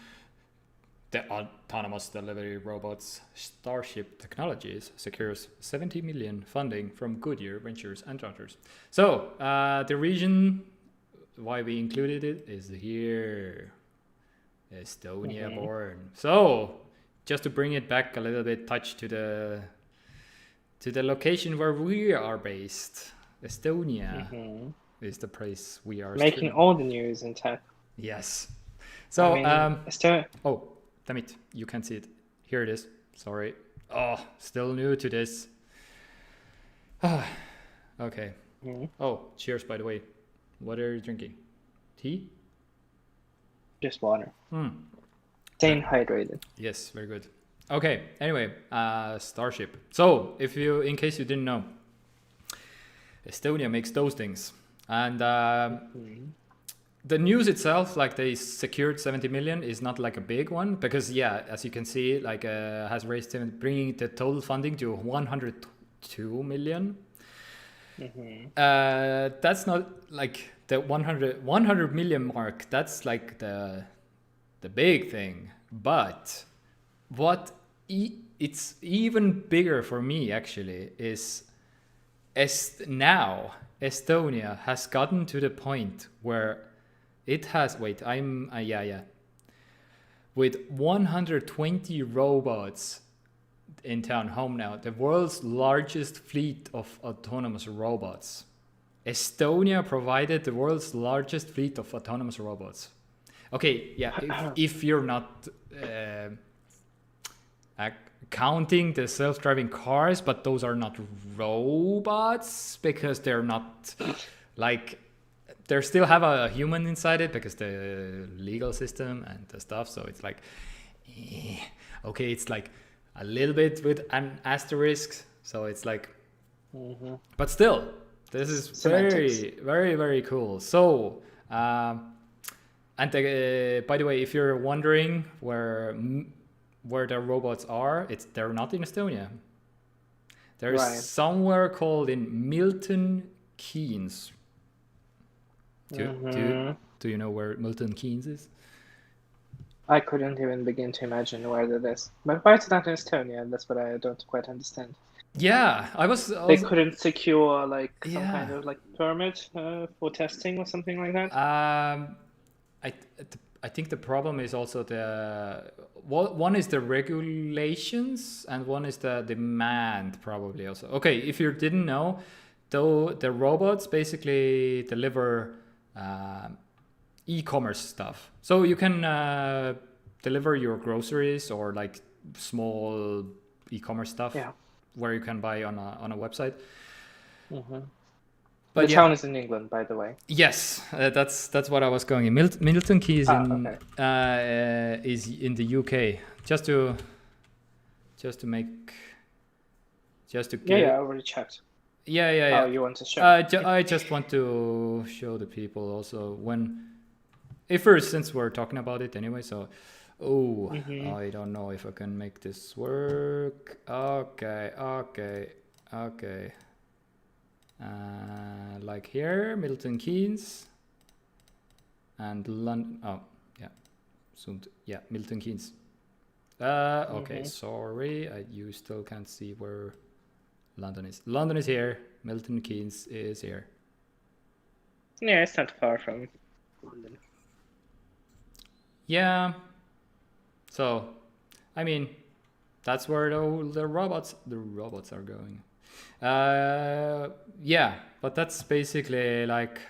The autonomous delivery robots Starship Technologies secures 70 million funding from Goodyear Ventures and others. So the reason why we included it is here, Estonia born. So just to bring it back a little bit, touch to the location where we are based. Estonia is the place we are making all the news in tech. Yes. So Estonia. Oh, damn it, you can't see it. Here it is. Sorry. Oh, still new to this. Okay. Oh, cheers, by the way. What are you drinking? Tea? Just water. Staying hydrated. Yes, very good. Okay, anyway, Starship. So, in case you didn't know, Estonia makes those things. And the news itself, like they secured 70 million, is not like a big one because, yeah, as you can see, like has raised, bringing the total funding to 102 million. That's not like the 100 million mark. That's like the big thing. But what it's even bigger for me actually is now Estonia has gotten to the point where it has with 120 robots in town home now, the world's largest fleet of autonomous robots. Estonia provided the world's largest fleet of autonomous robots. Okay, yeah, if you're not counting the self-driving cars, but those are not robots because they're not like, they still have a human inside it because the legal system and the stuff. So it's like, okay, it's like a little bit with an asterisk. So it's like, but still, this is very, very, very cool. So, and by the way, if you're wondering where the robots are, they're not in Estonia. They're somewhere called in Milton Keynes. Do you know where Milton Keynes is? I couldn't even begin to imagine where that is. But why it's not in Estonia? That's what I don't quite understand. Yeah, I was They also, couldn't secure like some kind yeah. of like permit for testing or something like that. I I think the problem is also one is the regulations and one is the demand probably also. Okay, if you didn't know, though the robots basically deliver e-commerce stuff. So you can deliver your groceries or like small e-commerce stuff Yeah. where you can buy on a website. The But yeah, town is in England, by the way. yes, that's what I was going. Milton Keynes Okay. is in the UK. Just to make just to Yeah, get I already checked. yeah. Oh, you want to show? I just want to show the people also first, since we're talking about it anyway. So, I don't know if I can make this work. Okay. Like here, Milton Keynes and London. Oh, yeah, zoomed. Yeah, Milton Keynes. Okay, sorry, you still can't see where London is. London is here. Milton Keynes is here. Yeah, it's not far from London. Yeah. So, I mean, that's where the robots are going. Yeah, but that's basically like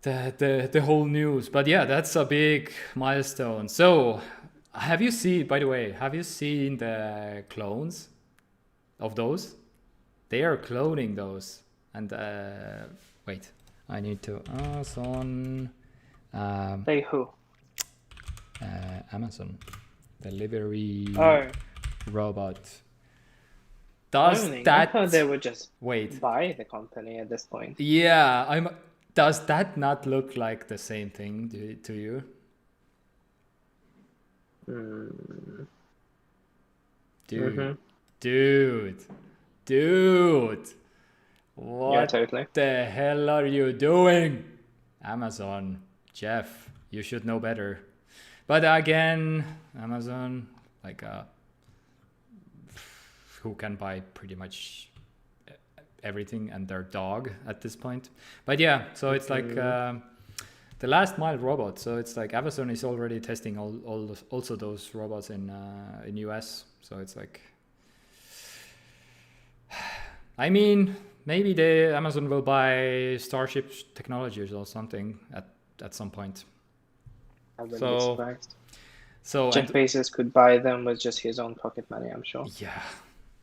the whole news. But yeah, that's a big milestone. So, by the way, have you seen the clones of those? They are cloning those. And wait, I need to Amazon. They who? Amazon delivery robot. I thought they would just buy the company at this point. Yeah, does that not look like the same thing to you? Dude, what the hell are you doing? Amazon, Jeff, you should know better. But again, Amazon, like who can buy pretty much everything and their dog at this point. But yeah, so it's like the last mile robot. So it's like Amazon is already testing also those robots in US. So it's like, I mean, maybe Amazon will buy Starship Technologies or something at some point. I wouldn't be surprised. So Jeff Bezos could buy them with just his own pocket money, I'm sure. Yeah.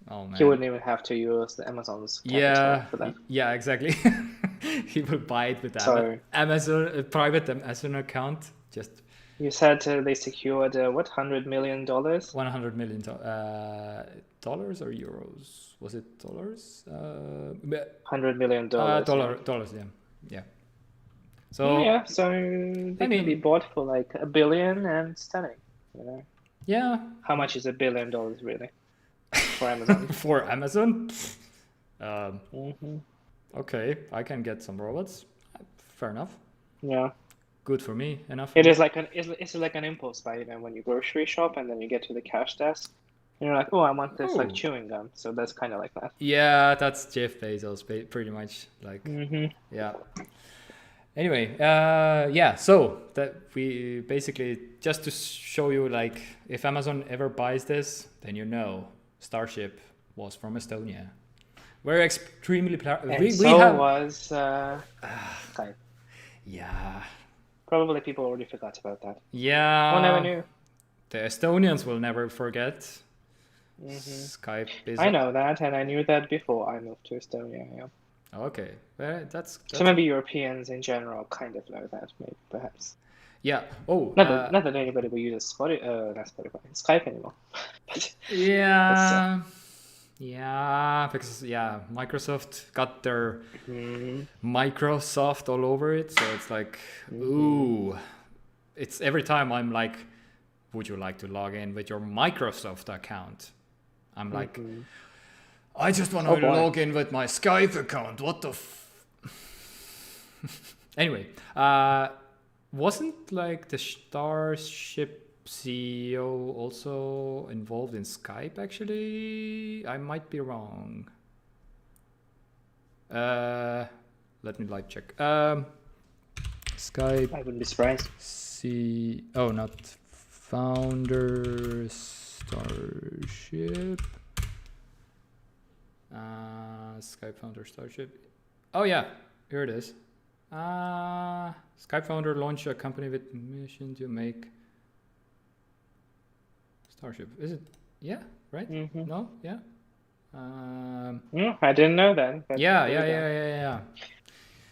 Oh man. He wouldn't even have to use the Amazon's capital for that. Yeah, exactly. He will buy it with Amazon private Amazon account. Just. You said they secured what, $100 million? $100 million dollars or euros? Was it dollars? $100 million. Dollars. Yeah. So yeah, so they can be bought for like $1 billion and stunning. You know. Yeah. How much is $1 billion really? For Amazon. For Amazon? Okay, I can get some robots. Fair enough. Yeah. Good for me. Enough. It's like an impulse buy, when you grocery shop and then you get to the cash desk. And you're like, oh, I want this like chewing gum. So that's kind of like that. Yeah, that's Jeff Bezos, pretty much. Like, yeah. Anyway, yeah, so that we basically, just to show you, like, if Amazon ever buys this, then Starship was from Estonia. We're extremely proud. Was Skype. Yeah. Probably people already forgot about that. Yeah. Or never knew. The Estonians will never forget. Skype is. I know that, and I knew that before I moved to Estonia. Yeah. Okay, well, that's so maybe Europeans in general kind of know that, maybe perhaps. Yeah. Oh. Not that anybody will use Skype anymore. But yeah. Yeah, because Microsoft got their Microsoft all over it, so it's like, ooh, it's every time I'm like, would you like to log in with your Microsoft account? I'm like, I just want to log in with my Skype account. What the? Anyway, wasn't like the Starship CEO also involved in Skype, actually. I might be wrong. Let me live check. Skype. I wouldn't be surprised. Not founder, Starship. Skype founder, Starship. Oh yeah, here it is. Skype founder launched a company with mission to make Starship. Is it? Yeah, right? Mm-hmm. No? Yeah? No, I didn't know that. But Yeah.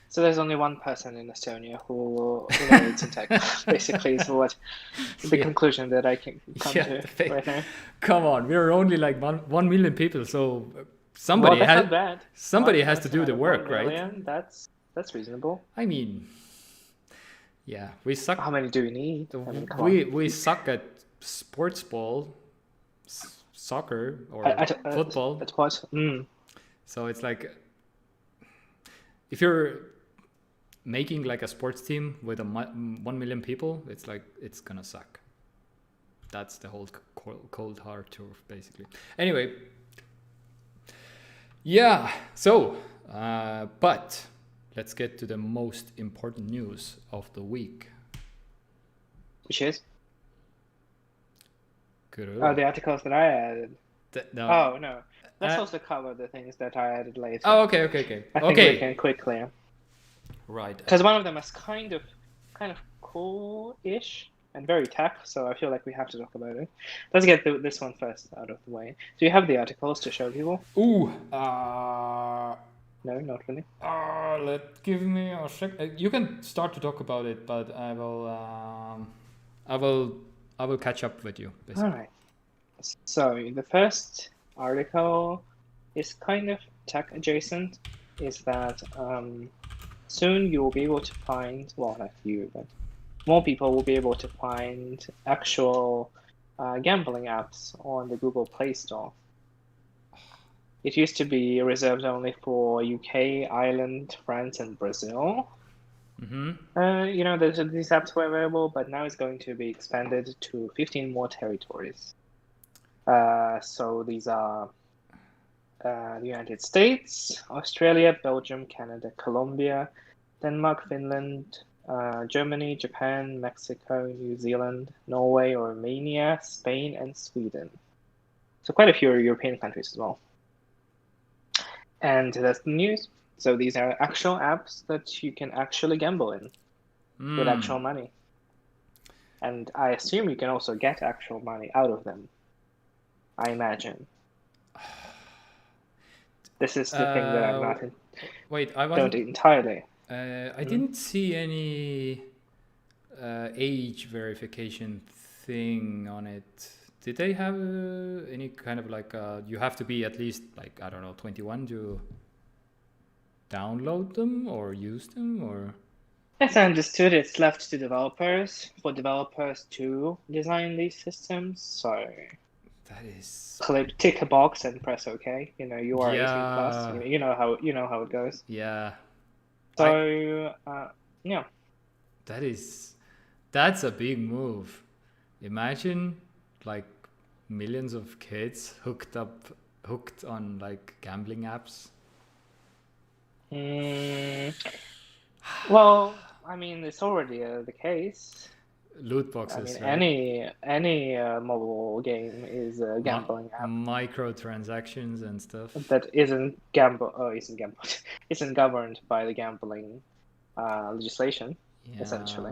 So there's only one person in Estonia who knows in tech. Basically, is what the conclusion that I can come to right now. Come on, we're only like 1 million people, so somebody that's not bad. Somebody has to do the work, right? That's reasonable. I mean, yeah, we suck. How many do we need? We suck at sports ball, soccer, or football. That's what. So it's like, if you're making like a sports team with 1 million people, it's like, it's gonna suck. That's the whole cold hard truth, basically. Anyway, yeah. So, but let's get to the most important news of the week. Which is? Kyrylo. Oh, the articles that I added. No. Oh, no. Let's also cover the things that I added later. Oh, okay. I think we can quickly. Right. Because one of them is kind of cool-ish and very tech, so I feel like we have to talk about it. Let's get this one first out of the way. Do you have the articles to show people? Ooh. No, not really. Give me a sec. You can start to talk about it, but I will catch up with you, basically. All right. So the first article is kind of tech adjacent. Is that soon you will be able to find, well, not you, but more people will be able to find actual gambling apps on the Google Play Store. It used to be reserved only for UK, Ireland, France, and Brazil. Mm-hmm. These apps were available, but now it's going to be expanded to 15 more territories. So these are the United States, Australia, Belgium, Canada, Colombia, Denmark, Finland, Germany, Japan, Mexico, New Zealand, Norway, Romania, Spain, and Sweden. So quite a few European countries as well. And that's the news. So these are actual apps that you can actually gamble in with actual money. And I assume you can also get actual money out of them. I imagine. This is the thing that I'm not in. Wait, don't entirely. I didn't see any age verification thing on it. Did they have any kind of like you have to be at least like, I don't know, 21 to download them or use them, or? As I understood, it's left to developers for developers to design these systems. So that is tick a box and press OK. You are 18 plus. You know how it goes. Yeah. So yeah. That's a big move. Imagine like millions of kids hooked on like gambling apps. Well, I mean, it's already the case. Loot boxes. I mean, any mobile game is a gambling app. Microtransactions and stuff. That isn't governed by the gambling legislation. Yeah. Essentially,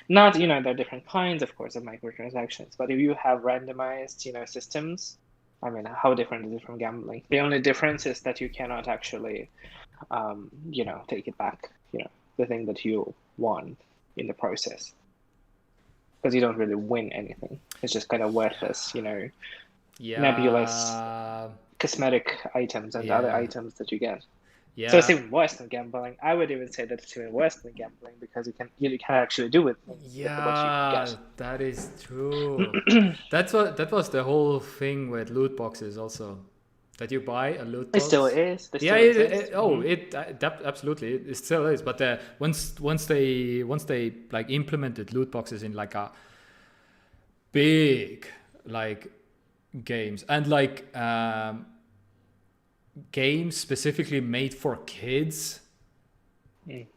not there are different kinds, of course, of microtransactions. But if you have randomized, systems, I mean, how different is it from gambling? The only difference is that you cannot actually, take it back. The thing that you won in the process, because you don't really win anything. It's just kind of worthless, nebulous cosmetic items and other items that you get. Yeah. So it's even worse than gambling. I would even say that it's even worse than gambling because you can actually do with what you get. That is true. That was the whole thing with loot boxes also. That you buy a loot box. It still is. Absolutely, it still is. But once they like implemented loot boxes in like a big like games and like games specifically made for kids.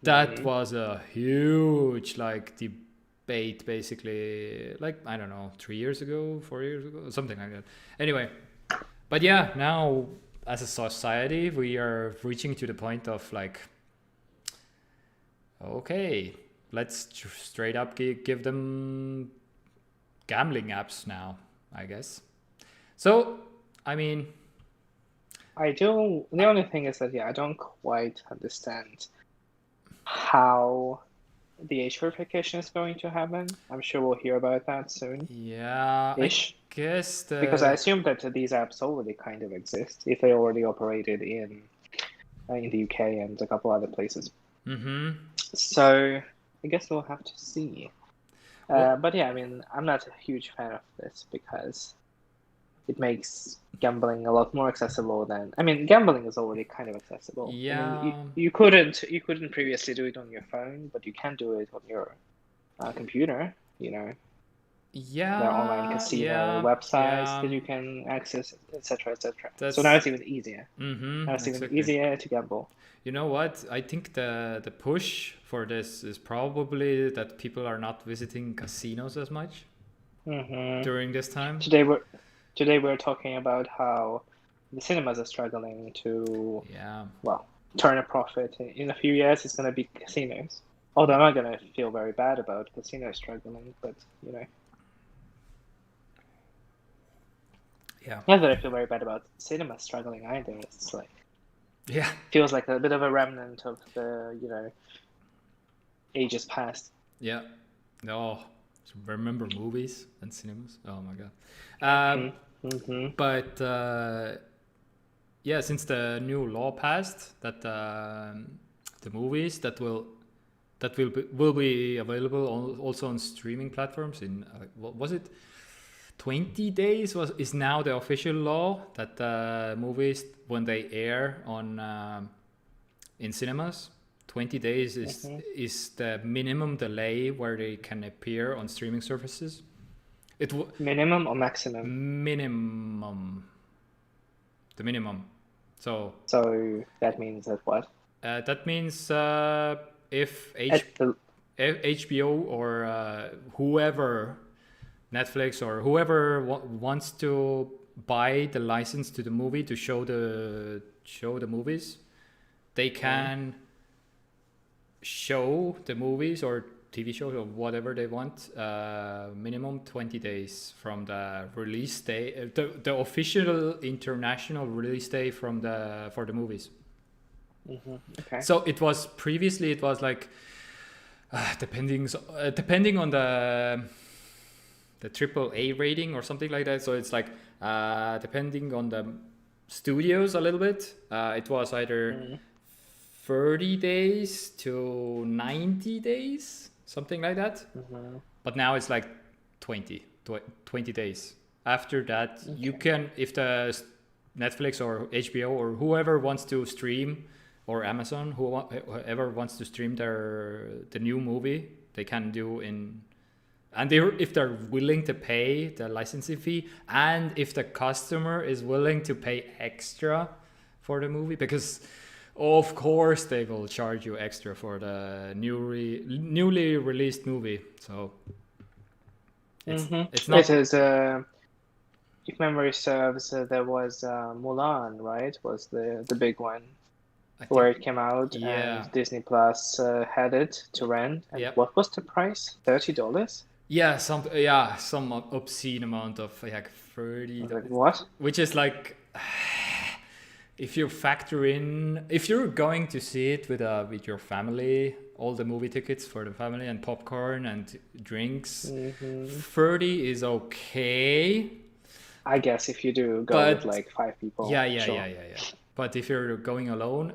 That was a huge like debate, basically, like, I don't know, 3 years ago, 4 years ago, something like that. Anyway, but yeah, now as a society we are reaching to the point of like, okay, let's straight up give them gambling apps now, I guess. So I mean, The only thing is that, yeah, I don't quite understand how the age verification is going to happen. I'm sure we'll hear about that soon. yeah, Ish. I guess Because I assume that these apps already kind of exist if they already operated in the UK and a couple other places. So I guess we'll have to see. But yeah, I mean, I'm not a huge fan of this because it makes gambling a lot more accessible than. I mean, gambling is already kind of accessible. Yeah. I mean, you couldn't previously do it on your phone, but you can do it on your computer. You know, Yeah. there are online casino websites that you can access, etc., etc. So now it's even easier. Now it's even easier to gamble. You know what? I think the push for this is probably that people are not visiting casinos as much during this time. Today we're talking about how the cinemas are struggling to turn a profit. In a few years, it's going to be casinos. Although I'm not going to feel very bad about casinos struggling, but you know. Yeah. Not that I feel very bad about cinema struggling either. It's like, feels like a bit of a remnant of the, you know, ages past. Yeah. No. Remember movies and cinemas? Oh my god. But yeah, since the new law passed that the movies that will be available also on streaming platforms in what was it? 20 days is now the official law that movies, when they air on in cinemas, 20 days is the minimum delay where they can appear on streaming services. Minimum or maximum? Minimum. The minimum. So that means that what? That means if HBO or whoever, Netflix or whoever wants to buy the license to the movie to show the movies, they can show the movies or TV shows or whatever they want, minimum 20 days from the release day, the official international release day for the movies. Okay. So it was previously like depending on the AAA rating or something like that. So it's like depending on the studios a little bit. It was either 30 days to 90 days, something like that. But now it's like 20 days. After that, you can, if the Netflix or HBO or whoever wants to stream, or Amazon, whoever wants to stream the new movie, they can do if they're willing to pay the licensing fee, and if the customer is willing to pay extra for the movie, because of course they will charge you extra for the newly released movie. So it's not. It is, if memory serves, there was Mulan, right? Was the big one where it came out, and Disney Plus had it to rent. And what was the price? $30? Yeah, some obscene amount of like $30. Like, what? Which is like, if you factor in, if you're going to see it with your family, all the movie tickets for the family and popcorn and drinks, 30 is okay. I guess if you do go with like 5 people. Yeah. But if you're going alone,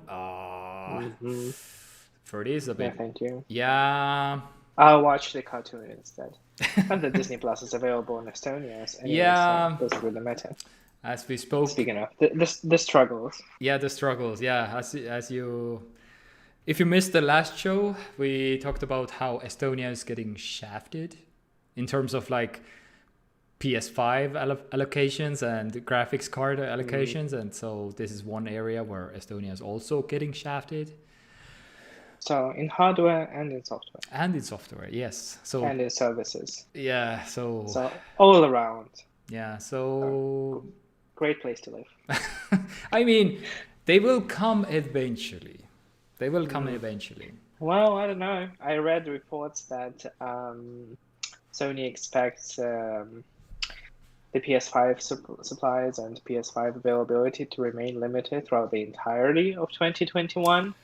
30 is a bit. Yeah, thank you. Yeah. I'll watch the cartoon instead. And the Disney Plus is available in Estonia. Anyway, so doesn't really matter. As we spoke. Speaking of the struggles. Yeah, the struggles. Yeah, if you missed the last show, we talked about how Estonia is getting shafted in terms of like PS5 allocations and graphics card allocations, and so this is one area where Estonia is also getting shafted. So in hardware and in software. And in software, yes. So and in services. yeah, so all around. Yeah, so great place to live. I mean, they will come eventually. Well, I don't know. I read reports that Sony expects the PS5 supplies and PS5 availability to remain limited throughout the entirety of 2021.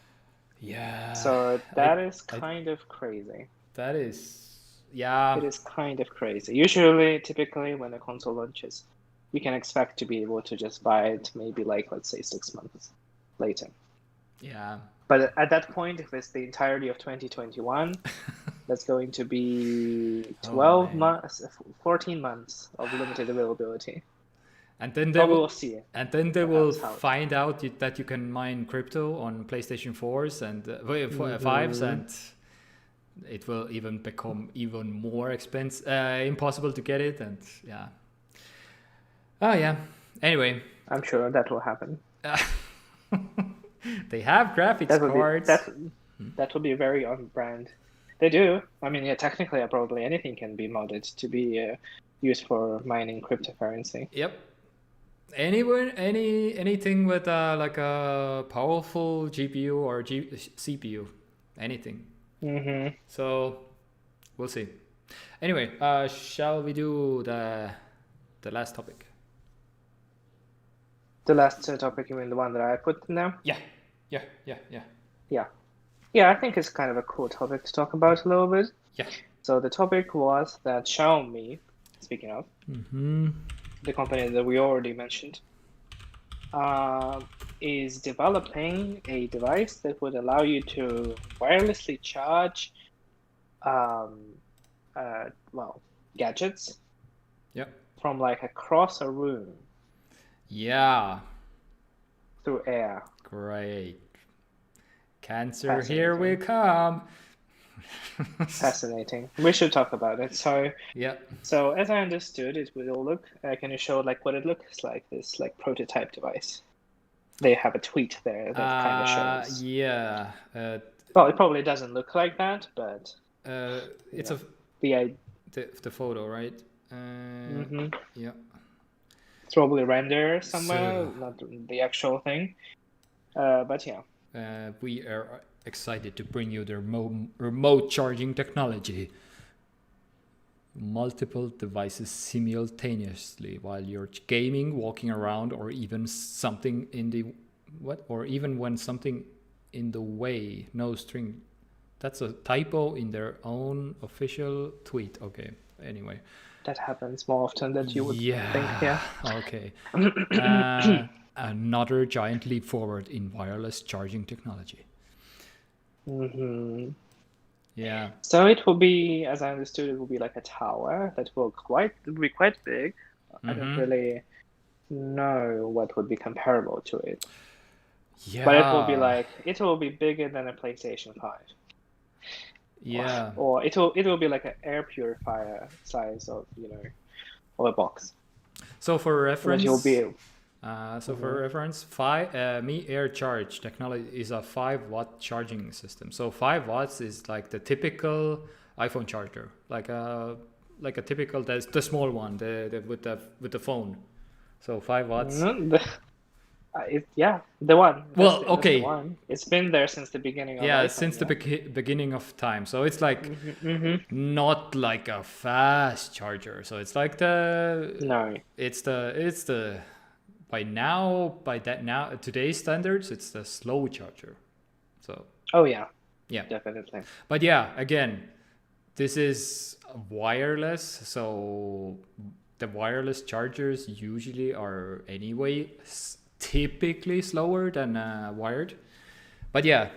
Yeah. So that is kind of crazy. That is, yeah. It is kind of crazy. Usually, typically, when a console launches, you can expect to be able to just buy it maybe like, let's say, 6 months later. Yeah. But at that point, if it's the entirety of 2021, that's going to be 12 months, 14 months of limited availability. And then they will see. And then they will find out that you can mine crypto on PlayStation 4s and 5s, and it will even become even more impossible to get it. And yeah. Oh yeah. Anyway, I'm sure that will happen. They have graphics cards. That will be very on brand. They do. I mean, yeah, technically, probably anything can be modded to be used for mining cryptocurrency. Yep. Anything with like a powerful GPU or CPU, anything. So we'll see. Anyway, shall we do the last topic? The last topic, you mean the one that I put in there? Yeah. Yeah, I think it's kind of a cool topic to talk about a little bit. Yeah. So the topic was that Xiaomi, speaking of, the company that we already mentioned, is developing a device that would allow you to wirelessly charge, gadgets. Yep. From like across a room. Yeah. Through air. Great. Cancer, here we come. Fascinating. We should talk about it. So yeah. So as I understood, it will look. Can you show like what it looks like? This like prototype device. They have a tweet there that kind of shows. Yeah. Well, it probably doesn't look like that, but it's the photo, right? Yeah. It's probably render somewhere, not the actual thing. But yeah. We are excited to bring you the remote charging technology. Multiple devices simultaneously while you're gaming, walking around, or even something when something in the way. No string. That's a typo in their own official tweet. Okay. Anyway. That happens more often than you would think. Yeah. Okay. Another giant leap forward in wireless charging technology. Yeah. So it will be, as I understood, it will be like a tower that will be quite big. I don't really know what would be comparable to it. Yeah. But it will be bigger than a PlayStation 5. Yeah. Or it will be like an air purifier size of a box. So for reference, you'll be. For reference, Mi Air Charge technology is a 5-watt charging system. So 5 watts is like the typical iPhone charger, like a typical the small one, with the phone. So 5 watts. The one. Well, okay. The one. It's been there since the beginning of iPhone, since the beginning of time. So it's like not like a fast charger. So it's like it's the by today's standards, it's the slow charger. So yeah, definitely. But yeah, again, this is wireless, so the wireless chargers usually are anyway typically slower than wired. But yeah,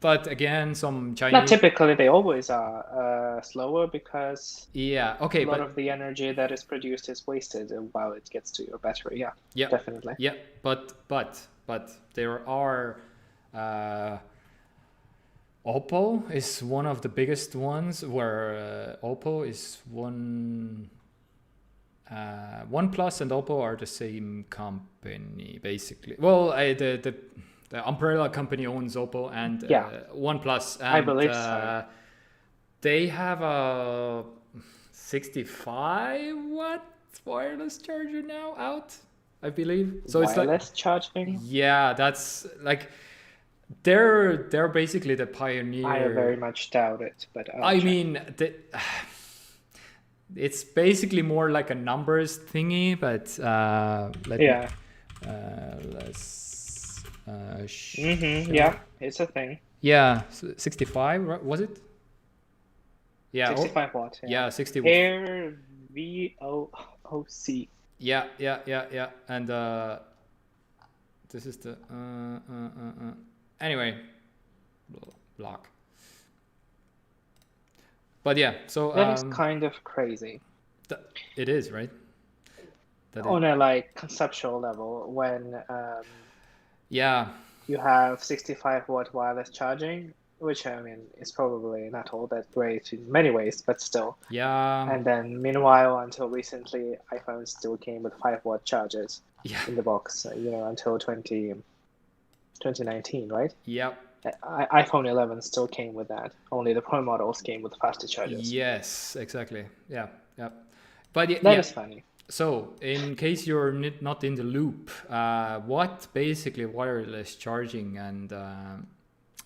but again, some Chinese. Not typically, they always are slower because a lot of the energy that is produced is wasted while it gets to your battery. Yeah, definitely. Yeah, but there are. Oppo is one of the biggest ones, where Oppo is one. OnePlus and Oppo are the same company, basically. Well, the umbrella company owns Oppo and OnePlus, and I believe so. they have a 65-watt wireless charger now out, I believe. So Wireless it's like charging? yeah, that's like they're basically the pioneer. I very much doubt it, but I mean, it's basically more like a numbers thingy, but let's yeah, it's a thing. yeah, 65, right? Was it? Yeah, 65 watts. Yeah, 60. Air VOOC. Yeah, and this is the anyway block. But yeah, so that is kind of crazy. It is, right? On a like conceptual level, when you have 65-watt wireless charging, which I mean is probably not all that great in many ways, but still. Yeah. And then meanwhile, until recently, iPhones still came with 5-watt chargers in the box. Until 2019, right? Yep. iPhone 11 still came with that. Only the Pro models came with faster chargers. Yes, exactly. Yeah. But that is funny. So, in case you're not in the loop, what basically wireless charging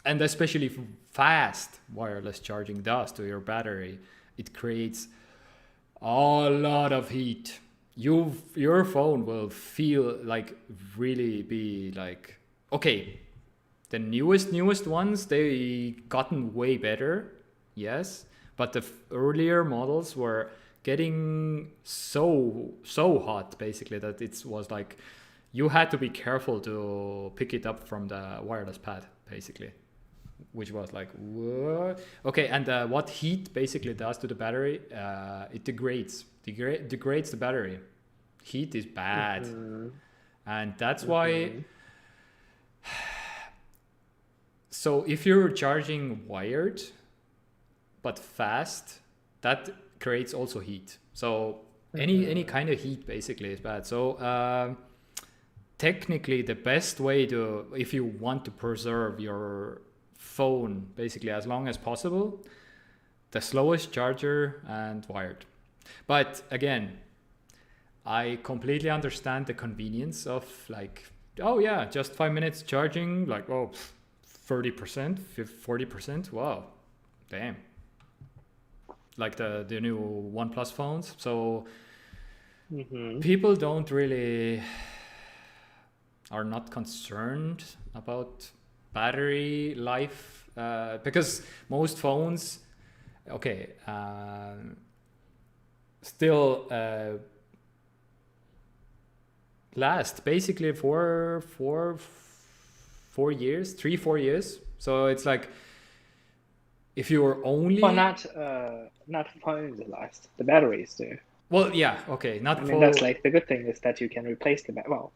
and especially fast wireless charging does to your battery, it creates a lot of heat. Your phone will feel like really be like, okay, the newest ones, they gotten way better, yes, but the earlier models were getting so hot basically that it was like you had to be careful to pick it up from the wireless pad basically, which was like what? Okay, and what heat basically does to the battery, it degrades the battery. Heat is bad. And that's why so if you're charging wired but fast, that creates also heat. So any kind of heat basically is bad. So technically the best way to, if you want to preserve your phone basically as long as possible, the slowest charger and wired. But again, I completely understand the convenience of like, oh yeah, just 5 minutes charging, like 30%, 40%, wow, damn. Like the new OnePlus phones. So people don't really are not concerned about battery life because most phones, still last basically for 4 years, 3-4 years. So it's like if you were only not phones last, the batteries do. Well, yeah, okay, not. I mean, that's like the good thing is that you can replace the well,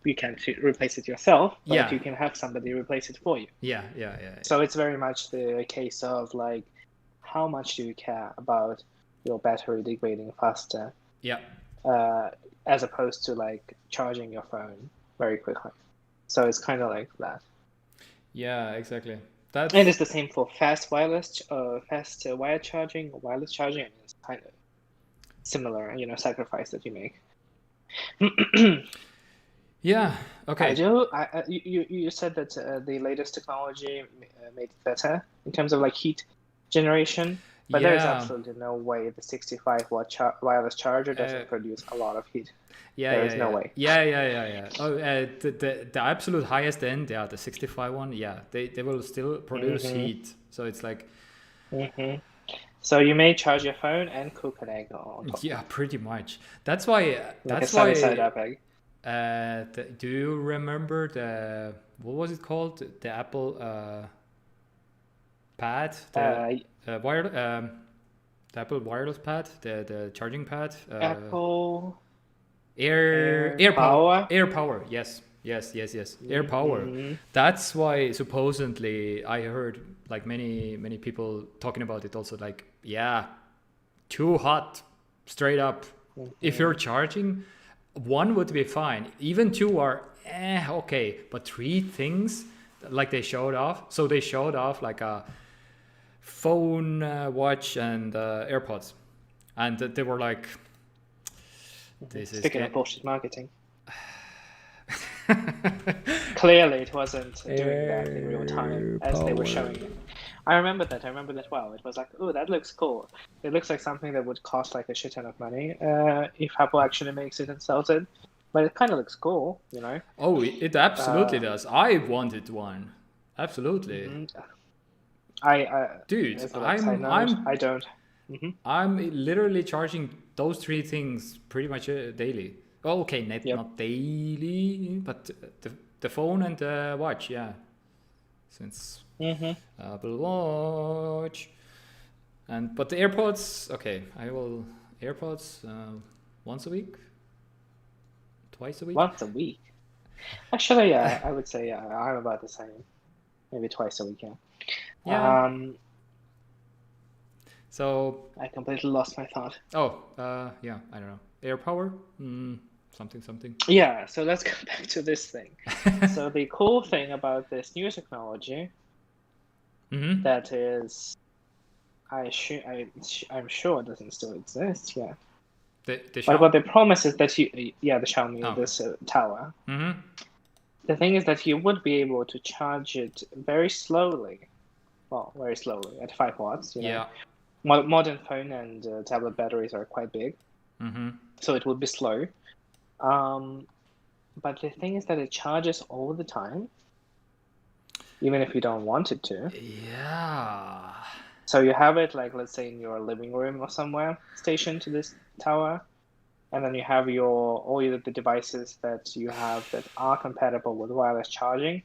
you can't replace it yourself, but you can have somebody replace it for you. Yeah. So it's very much the case of like, how much do you care about your battery degrading faster? Yeah. As opposed to like charging your phone very quickly. So it's kind of like that. Yeah, exactly. And it's the same for fast wireless, wired charging, wireless charging. I mean, it's kind of similar, sacrifice that you make. Yeah. Okay. You said that the latest technology made it better in terms of like heat generation, but there's absolutely no way the 65-watt wireless charger doesn't produce a lot of heat. There's no way. Yeah. Oh, the absolute highest end, the 65 one, they will still produce heat. So it's like. So you may charge your phone and cook an egg on top. Yeah, pretty much. That's why. Like a sunny-side up egg. Do you remember what was it called? The Apple pad, the Apple wireless pad, the charging pad. Apple. Air power. Yes. Air power. That's why supposedly I heard like many people talking about it also, like too hot, straight up if you're charging, one would be fine. Even two are okay, but three things like they showed off. So they showed off like a phone, watch, and AirPods, and they were like, "This Speaking is." of bullshit marketing. Clearly, it wasn't doing that in real time as they were showing it. I remember that well. It was like, oh, that looks cool. It looks like something that would cost like a shit ton of money if Apple actually makes it and sells it. But it kind of looks cool, you know. Oh, it absolutely does. I wanted one. Absolutely. Dude, I don't. I'm literally charging those three things pretty much daily. Oh, okay, not daily, but the phone and the watch, yeah. Since Apple Watch, but the AirPods, okay, I will AirPods once a week, twice a week. Once a week. Actually, yeah, I would say I'm about the same. Maybe twice a week, yeah. Yeah. So I completely lost my thought. Yeah, I don't know. AirPower, something. Yeah, so let's go back to this thing. So the cool thing about this new technology that is, I'm sure it doesn't still exist, yeah. But what they promise is that the Xiaomi, this tower. The thing is that you would be able to charge it very slowly. Well, very slowly at 5 watts. You know? Modern phone and tablet batteries are quite big, so it would be slow. But the thing is that it charges all the time, even if you don't want it to. Yeah. So you have it, like, let's say in your living room or somewhere, stationed to this tower, and then you have all the devices that you have that are compatible with wireless charging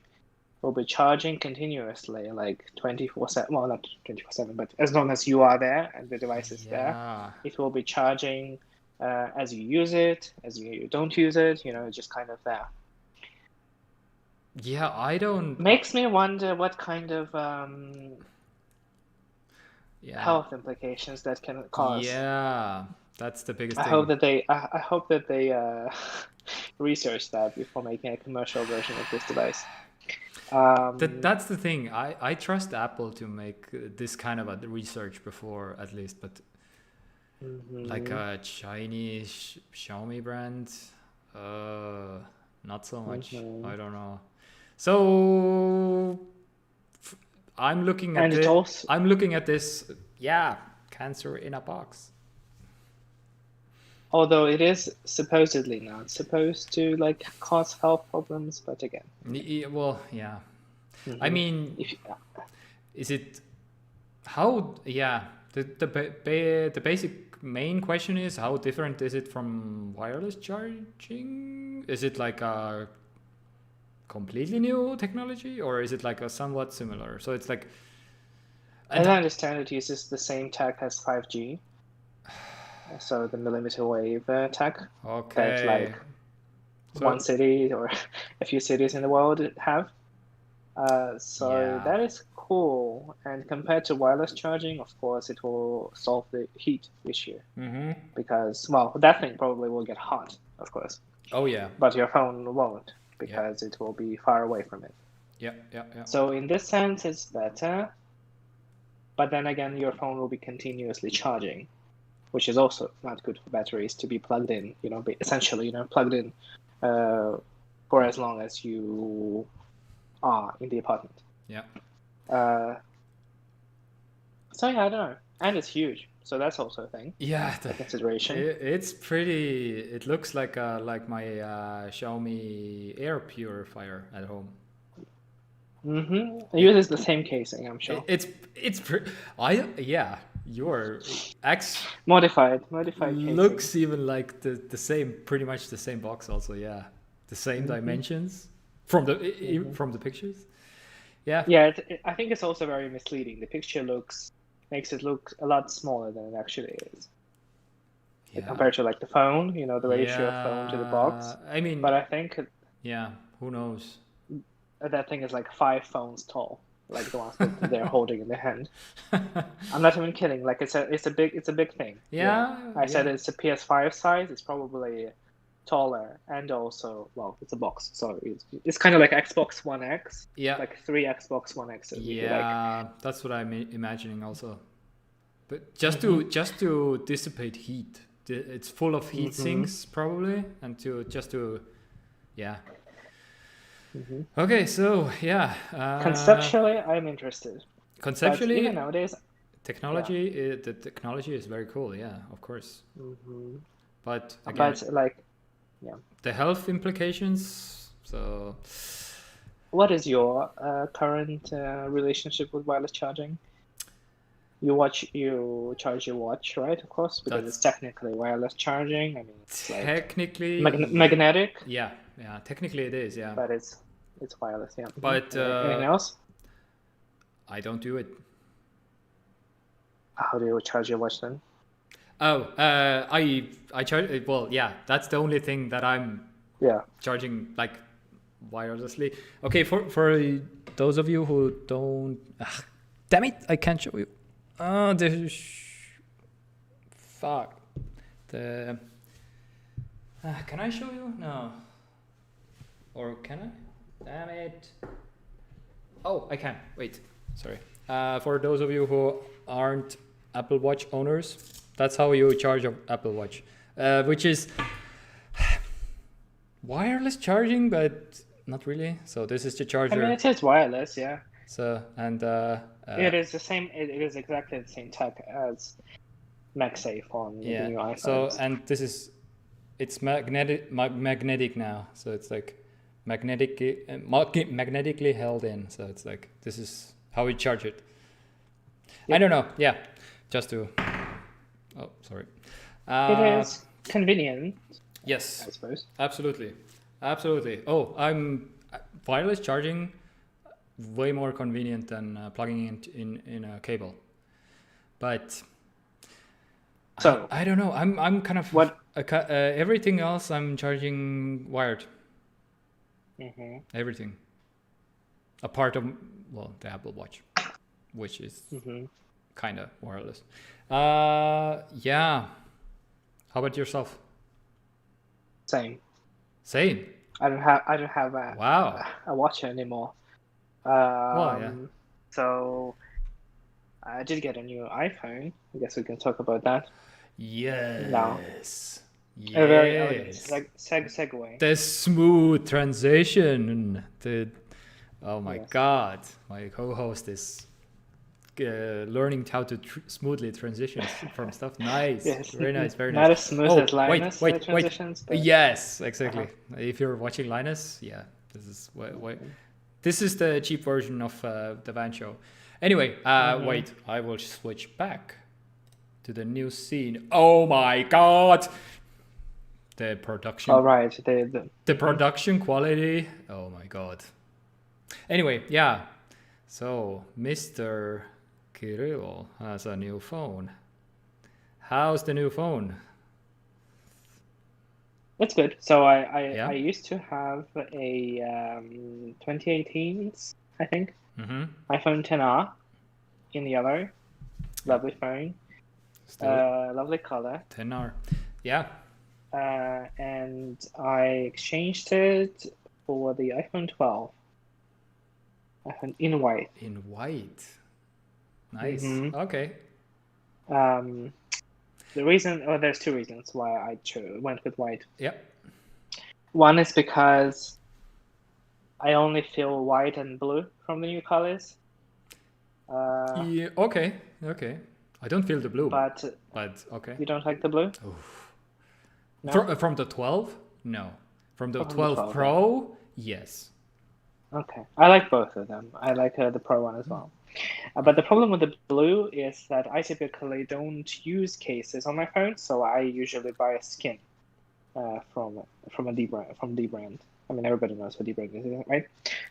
will be charging continuously, like 24/7. Well, not 24/7, but as long as you are there and the device is there, it will be charging as you use it, as you don't use it. You know, it's just kind of there. Yeah, I don't. Makes me wonder what kind of health implications that can cause. Yeah, that's the biggest thing. I hope that they research that before making a commercial version of this device. That's the thing. I trust Apple to make this kind of a research before, at least, but like a Chinese Xiaomi brand, not so much. I don't know. So I'm looking at this. I'm looking at this. Yeah, cancer in a box. Although it is supposedly not supposed to like cause health problems, but again. Well, yeah. I mean, is it how? Yeah, the basic main question is how different is it from wireless charging? Is it like a completely new technology, or is it like a somewhat similar? So it's like. As I understand, it uses the same tech as 5G. So the millimeter wave tech that like one city or a few cities in the world have. That is cool. And compared to wireless charging, of course, it will solve the heat issue. Because, well, that thing probably will get hot, of course. Oh, yeah. But your phone won't because it will be far away from it. Yeah. So in this sense, it's better. But then again, your phone will be continuously charging, which is also not good for batteries to be plugged in, essentially, plugged in for as long as you are in the apartment. Yeah. So yeah, I don't know. And it's huge. So that's also a thing. Yeah. A consideration. It's pretty, it looks like my Xiaomi air purifier at home. It uses the same casing, I'm sure. Your modified casing. Looks even like the same, pretty much the same box also, yeah. The same dimensions from the pictures. Yeah. Yeah, I think it's also very misleading. The picture makes it look a lot smaller than it actually is. Yeah. Compared to like the phone, the ratio of phone to the box. I mean, but I think who knows? That thing is like 5 phones tall. like the ones that they're holding in their hand. I'm not even kidding. Like it's a big thing. Yeah, I said yeah. it's a PS5 size. It's probably taller, and also, well, it's a box, so it's kind of like Xbox One X, Yeah. like 3 Xbox One X's, if you like. Yeah, that's what I'm imagining also. But just to dissipate heat, it's full of heat sinks probably, and yeah. Okay, so yeah. Conceptually, I'm interested. But Conceptually, even nowadays, the technology is very cool. Yeah, of course. But again, but like, yeah. the health implications. So, What is your current relationship with wireless charging? You charge your watch, right? Of course, because it's technically wireless charging. I mean, it's technically like magnetic. Yeah, technically it is. Yeah, but it's wireless. Yeah. But anything else? I don't do it. How do you charge your watch then? Oh, I charge. Well, yeah, that's the only thing that I'm charging like wirelessly. Okay, for those of you who don't, damn it, I can't show you. Fuck. Can I show you? No. Or can I? Damn it. Oh, I can. Wait. Sorry. For those of you who aren't Apple Watch owners, that's how you charge your Apple Watch, which is wireless charging, but not really. So this is the charger. I mean, it is wireless, yeah. So and it is the same. It is exactly the same tech as MagSafe on the new iPhones. So and it's magnetic now. So it's like magnetically held in. So it's like this is how we charge it. Yep. I don't know. Yeah, just to. Oh, sorry. It is convenient. Yes, I suppose. Absolutely. Oh, I'm wireless charging. Way more convenient than plugging it in a cable, but so I don't know. I'm kind of what everything else I'm charging wired. Everything, apart of the Apple Watch, which is kind of wireless. Yeah. How about yourself? Same. I don't have a watch anymore. So I did get a new iPhone. I guess we can talk about that. Yes. Now. Yes. A very elegant segue. The smooth transition. Oh my God. My co-host is learning how to smoothly transition from stuff. Nice. Yes. Very nice. Not as smooth as Linus transitions. But... Yes, exactly. If you're watching Linus, yeah, this is this is the cheap version of the van show. Anyway, wait, I will switch back to the new scene. Oh my God. The production. All right. The production quality. Oh my God. Anyway, yeah. So, Mr. Kyrylo has a new phone. How's the new phone? That's good. So I used to have a 2018, I think, iPhone XR in the other. Lovely phone. Lovely color. XR. Yeah. And I exchanged it for the iPhone 12. In white. In white. Nice. Okay. The reason, there's two reasons why I went with white. Yep. One is because I only feel white and blue from the new colors. Yeah. Okay. I don't feel the blue. But okay. You don't like the blue? No? From the 12? No. From the 12 Pro? Yes. Okay. I like both of them. I like the Pro one as well. But the problem with the blue is that I typically don't use cases on my phone, so I usually buy a skin from D brand. I mean, everybody knows what D brand is, right?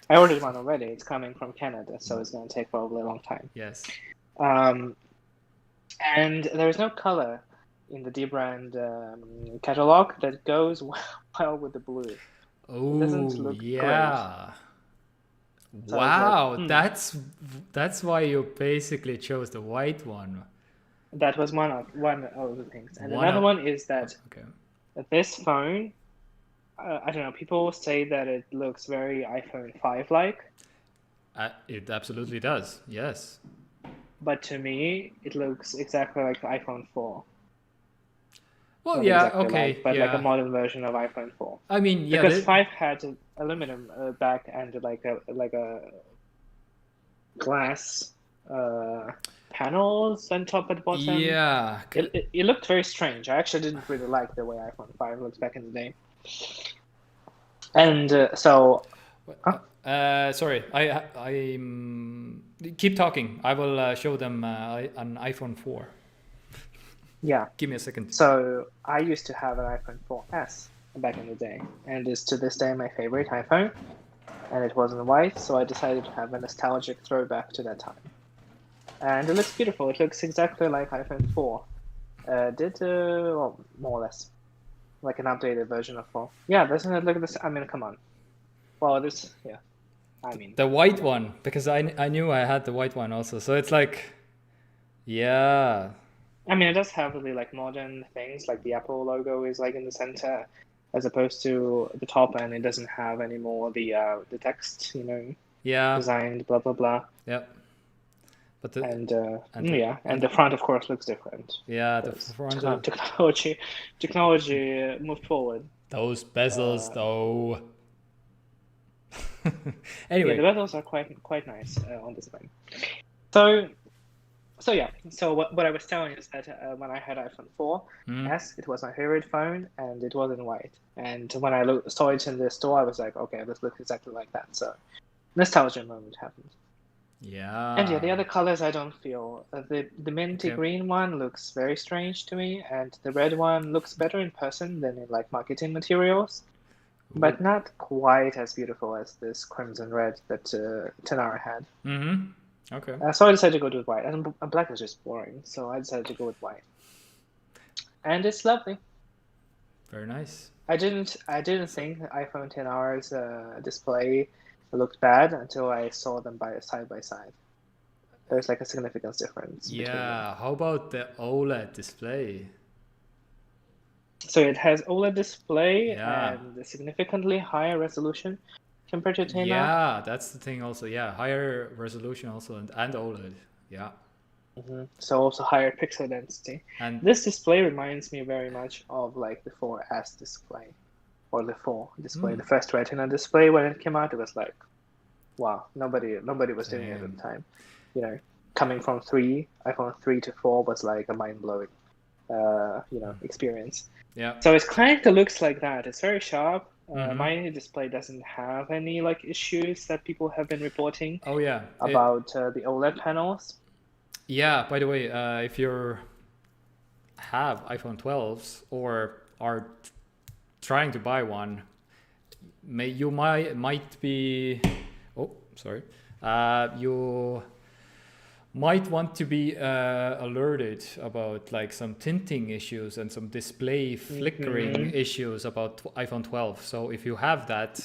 I ordered one already. It's coming from Canada, so it's going to take probably a long time. Yes. And there's no color in the D brand catalog that goes well with the blue. Oh, it doesn't look great. So I was Wow, like, that's why you basically chose the white one. that was one of the things. And One another of one is that okay. this phone, I don't know, people say that it looks very iPhone 5 like, It absolutely does. Yes. but to me, it looks exactly like the iPhone 4. Well, Not yeah. exactly like, Okay. but like a Yeah. modern version of iPhone 4. I mean, yeah. Because 5 had aluminum back and like a glass panels on top and bottom. Yeah. It looked very strange. I actually didn't really like the way iPhone 5 looks back in the day. And huh? Sorry. I keep talking. I will show them an iPhone 4. Yeah. Give me a second. So I used to have an iPhone 4S back in the day, and it's to this day my favorite iPhone. And it wasn't white, so I decided to have a nostalgic throwback to that time. And it looks beautiful. It looks exactly like iPhone 4. Well, more or less, like an updated version of 4. Yeah, doesn't it look this? I mean, come on. Well, yeah. I mean, The white one, because I knew I had the white one also. So it's like, yeah. I mean, it does have really like modern things, like the Apple logo is like in the center, as opposed to the top, and it doesn't have anymore the text, Yeah. designed blah blah blah. Yep. But And and the front, of course, looks different. yeah, the front Technology moved forward. those bezels though. Yeah, Anyway. the bezels are quite nice on this thing. So yeah. So what I was telling is that when I had iPhone 4S, it was my favorite phone, and it was in white. And when I saw it in the store, I was like, okay, this looks exactly like that. So nostalgia moment happened. Yeah. And yeah, the other colors I don't feel. The minty green one looks very strange to me, and the red one looks better in person than in like marketing materials, but not quite as beautiful as this crimson red that Tenara had. Mm-hmm. Okay. So I decided to go with white, and black is just boring, so I decided to go with white. And it's lovely. Very nice. I didn't think iPhone XR's display looked bad until I saw them side by side. There's like a significant difference between them. How about the OLED display? So it has OLED display and a significantly higher resolution compared to XR. Yeah, that's the thing also. Yeah, higher resolution also and OLED. Yeah. Mm-hmm. So also higher pixel density. And this display reminds me very much of like the 4S display or the 4 display. The first Retina display when it came out, it was like, wow, nobody was doing it at the time. Coming from iPhone 3 to 4 was like a mind-blowing experience. Yeah. So it kind of looks like that. It's very sharp. My display doesn't have any like issues that people have been reporting. Oh yeah. About the OLED panels. Yeah. By the way, if you have iPhone 12s or are trying to buy one, you might be. Oh, sorry. You might want to be alerted about like some tinting issues and some display flickering issues about iPhone 12. So if you have that,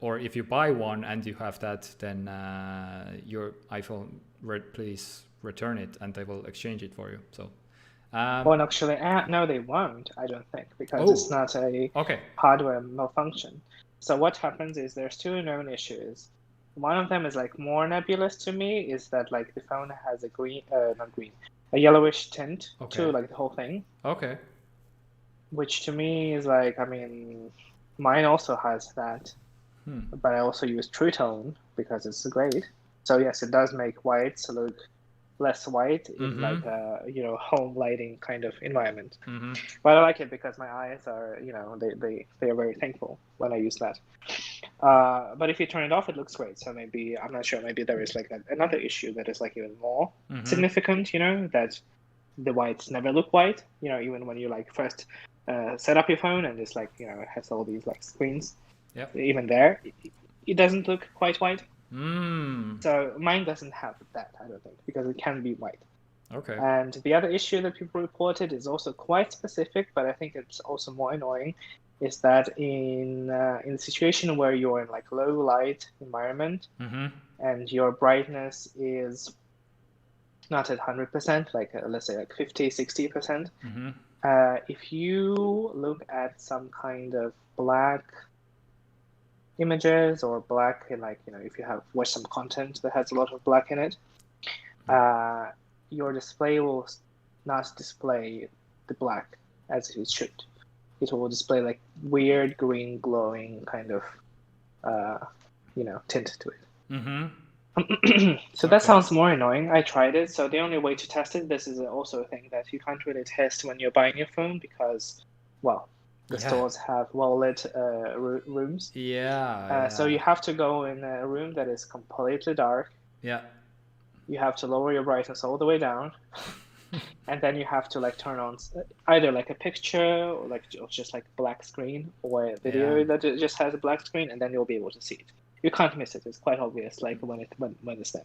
or if you buy one and you have that, then your iPhone, please return it and they will exchange it for you. So. Well, actually, no, they won't. I don't think, because it's not a hardware malfunction. So what happens is there's two known issues. One of them is like more nebulous to me, is that like the phone has a yellowish tint to like the whole thing. Okay. Which to me is like, I mean, mine also has that, but I also use True Tone because it's great. So yes, it does make whites look less white in like a home lighting kind of environment. But I like it because my eyes are they are very thankful when I use that. But if you turn it off, it looks great. So maybe I'm not sure. Maybe there is like another issue that is like even more significant. That the whites never look white. Even when you like first set up your phone and it's like it has all these like screens. Yeah. Even there, it doesn't look quite white. Mm. So mine doesn't have that, I don't think, because it can be white. Okay. And the other issue that people reported is also quite specific, but I think it's also more annoying, is that in a situation where you're in like low light environment and your brightness is not at 100%, like let's say like 50, 60%, if you look at some kind of black images or black, like, if you have watched some content that has a lot of black in it, your display will not display the black as it should. It will display like weird green glowing kind of tint to it. So that sounds more annoying. I tried it. So the only way to test it, this is also a thing that you can't really test when you're buying your phone because, well, the stores have well-lit rooms. So you have to go in a room that is completely dark. You have to lower your brightness all the way down. And then you have to like turn on either like a picture or like just like black screen or a video that just has a black screen, and then you'll be able to see it. You can't miss it. It's quite obvious, like when it's there.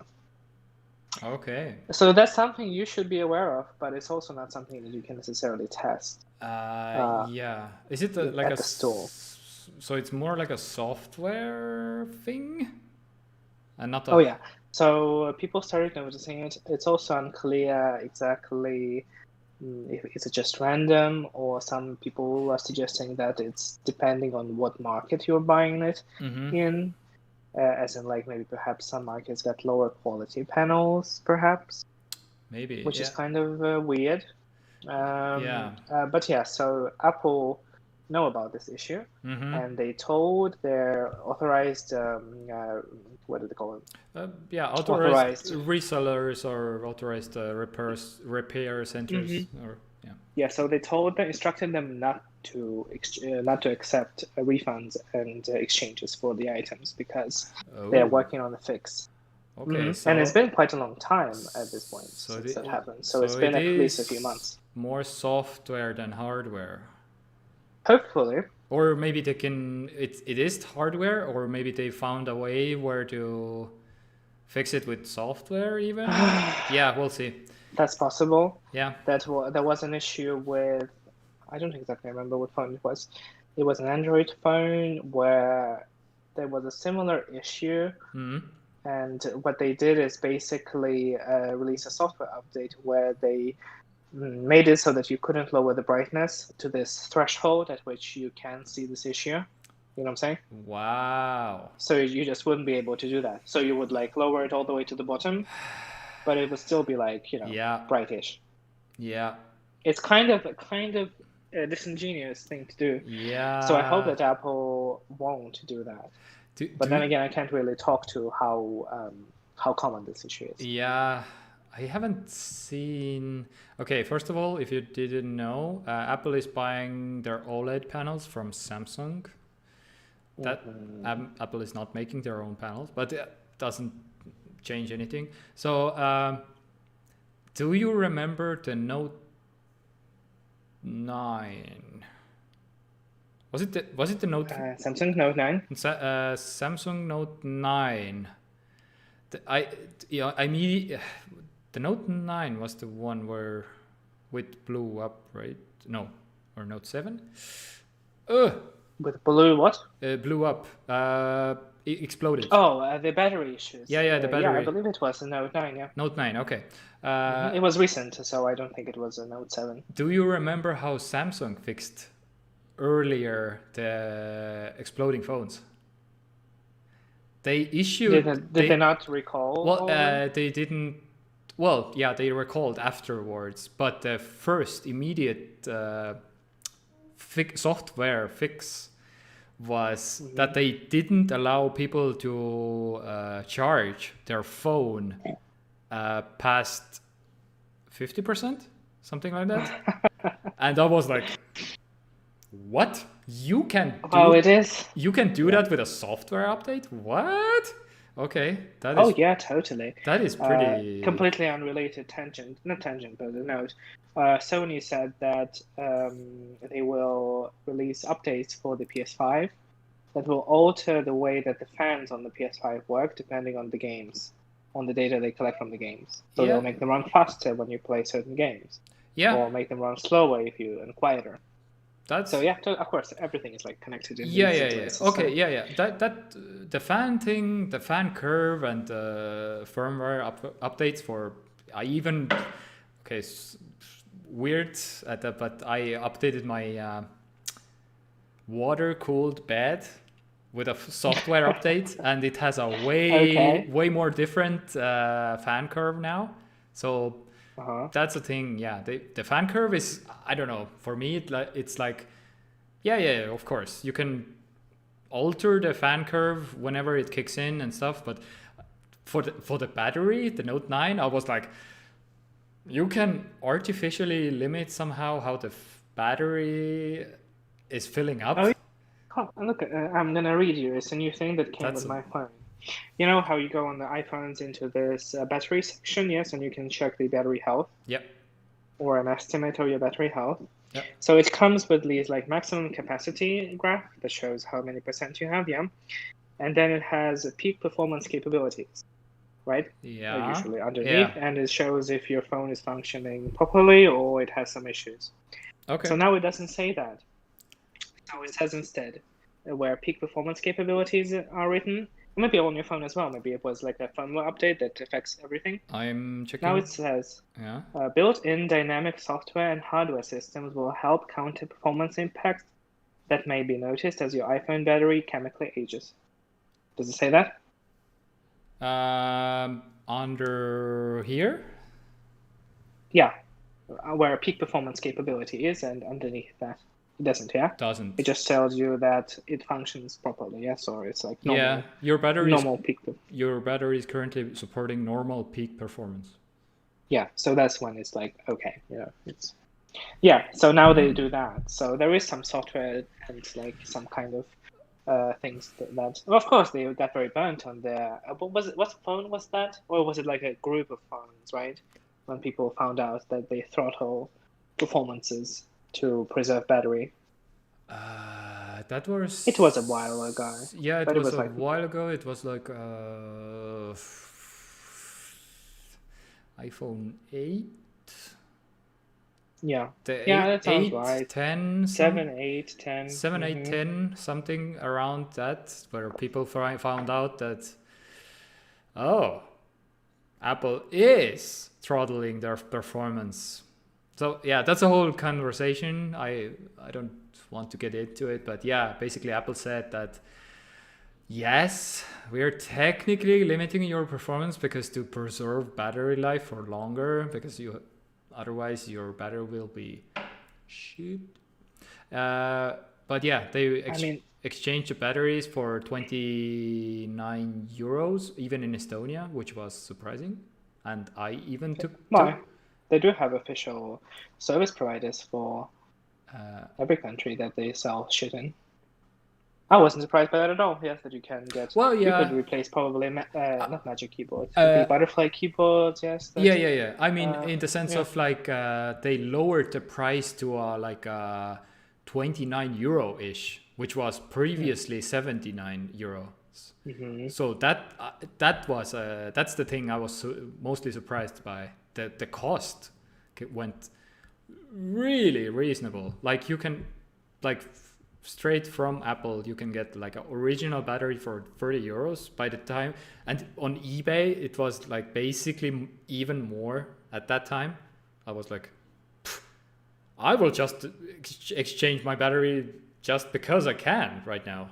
Okay. So that's something you should be aware of, but it's also not something that you can necessarily test. Is it like at the store? So it's more like a software thing, and not a... Oh yeah. So people started noticing it. It's also unclear exactly if it's just random, or some people are suggesting that it's depending on what market you're buying it in. As in, like, maybe perhaps some markets got lower quality panels, perhaps. Maybe. Which is kind of weird. But yeah, so Apple know about this issue, and they told their authorized, what do they call them? Authorized resellers or authorized repair centers. So they instructed them not to accept refunds and exchanges for the items because they're working on the fix. Okay, and it's been quite a long time at this point since that happened. So it's been at least a few months. More software than hardware. Hopefully. Or maybe they can. It is hardware, or maybe they found a way where to fix it with software even. Yeah, we'll see. That's possible. Yeah. There was an issue with, I don't exactly remember what phone it was. It was an Android phone where there was a similar issue. And what they did is basically release a software update where they made it so that you couldn't lower the brightness to this threshold at which you can see this issue. You know what I'm saying? Wow. So you just wouldn't be able to do that. So you would like lower it all the way to the bottom, but it would still be like, brightish. Yeah. It's kind of a disingenuous thing to do. Yeah. So I hope that Apple won't do that. But then again, I can't really talk to how common this issue is. Yeah. I haven't seen... Okay, first of all, if you didn't know, Apple is buying their OLED panels from Samsung. Apple is not making their own panels, but it doesn't change anything. So, do you remember the Note 9? Was it the Note? Samsung Note 9. Samsung Note 9. The Note 9 was the one where it blew up, right? No, or Note 7. With blue what? Blew up. It exploded. Oh, the battery issues. Yeah, the battery. Yeah, I believe it was a Note 9. Yeah. Note 9. Okay. It was recent, so I don't think it was a Note 7. Do you remember how Samsung fixed earlier the exploding phones? They issued... Did they not recall? Well, they didn't... Well, yeah, they recalled afterwards, but the first immediate software fix was that they didn't allow people to charge their phone past 50%, something like that. And I was like, what? You can do, it is? You can do that with a software update? What? Okay, that is... Oh yeah, totally. That is pretty... completely unrelated not tangent, but a note. Sony said that they will release updates for the PS5 that will alter the way that the fans on the PS5 work depending on the games, on the data they collect from the games. So they'll make them run faster when you play certain games. Yeah. Or make them run slower and quieter. That's So yeah, of course, everything is like connected in yeah, these yeah, yeah. places. Okay, So. yeah. That the fan thing, the fan curve, and firmware updates for I even okay, weird at that, but I updated my water cooled bed with a software update, and it has a Okay. way more different fan curve now. So Uh-huh. that's the thing. Yeah, the fan curve is, I don't know. For me, it's like yeah, of course you can alter the fan curve whenever it kicks in and stuff. But for the battery, the Note 9, I was like, you can artificially limit somehow how the battery is filling up. Oh, yeah. Look, I'm gonna read you. It's a new thing that came That's with my phone. You know how you go on the iPhones into this battery section, yes, and you can check the battery health yep. or an estimate of your battery health. Yep. So it comes with these like maximum capacity graph that shows how many percent you have, yeah, and then it has peak performance capabilities, right? Yeah. Usually underneath, Yeah. and it shows if your phone is functioning properly or it has some issues. Okay. So now it doesn't say that. So it says instead where peak performance capabilities are written. Maybe on your phone as well. Maybe it was like a firmware update that affects everything. I'm checking. Now it says yeah. Built-in dynamic software and hardware systems will help counter performance impacts that may be noticed as your iPhone battery chemically ages. Does it say that? Under here? Yeah, where peak performance capability is, and underneath that. It doesn't, yeah? Doesn't. It just tells you that it functions properly, yes? Or it's like normal. Yeah, your battery is currently supporting normal peak performance. Yeah, so that's when it's like, okay, so now they do that. So there is some software and like some kind of things that well, of course they got very burnt on their what phone was that? Or was it like a group of phones, right? When people found out that they throttle performances to preserve battery. That was. It was a while ago. Yeah, it was a while ago. It was like iPhone 8. Yeah. The that sounds 8, right. 10, 7, 8, 10. 7, 8, 10, something around that, where people found out that, oh, Apple is throttling their performance. So yeah, that's a whole conversation. I don't want to get into it, but yeah, basically Apple said that yes, we're technically limiting your performance because to preserve battery life for longer, because otherwise your battery will be shit. But yeah, they exchanged the batteries for 29 euros, even in Estonia, which was surprising. And I even took. They do have official service providers for every country that they sell shit in. I wasn't surprised by that at all. Yes, that you can get. Well, yeah. You could replace probably not Magic Keyboard, the butterfly keyboards. Yes. Yeah. I mean, in the sense of like they lowered the price to like 29 euro ish, which was previously 79 euros. Mm-hmm. So that was that's the thing I was mostly surprised by. The cost went really reasonable. Like you can like. Straight from Apple, you can get like an original battery for 30 euros by the time, and on eBay it was like basically even more at that time. I was like, I will just exchange my battery just because I can right now,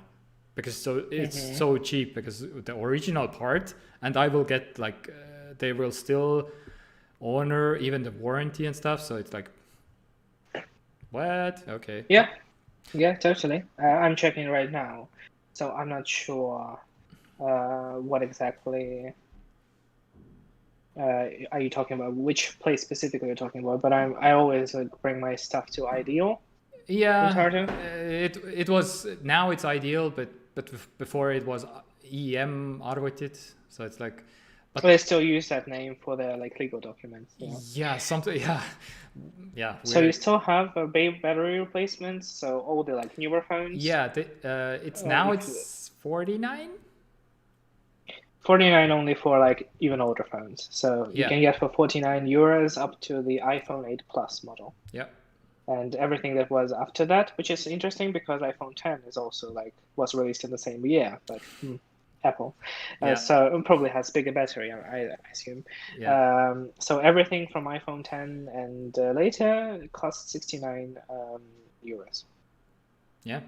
because it's so cheap, because the original part, and I will get like they will still honor even the warranty and stuff. So it's like, what? Okay. Yeah, totally. I'm checking right now, so I'm not sure what exactly are you talking about, which place specifically you're talking about, but I always bring my stuff to Ideal. Yeah, it was, now it's Ideal, but before it was EM automated, so it's like. But they still use that name for their like legal documents. Yeah, something. Yeah. So you still have battery replacements. So all the like newer phones. Yeah, it's now it's 49. 49 only for like even older phones. So you can get for 49 euros up to the iPhone 8 Plus model. Yeah. and everything that was after that, which is interesting because iPhone 10 is also like was released in the same year, but Apple, so it probably has bigger battery, I assume. Yeah. So everything from iPhone 10 and later costs 69 euros. Yeah.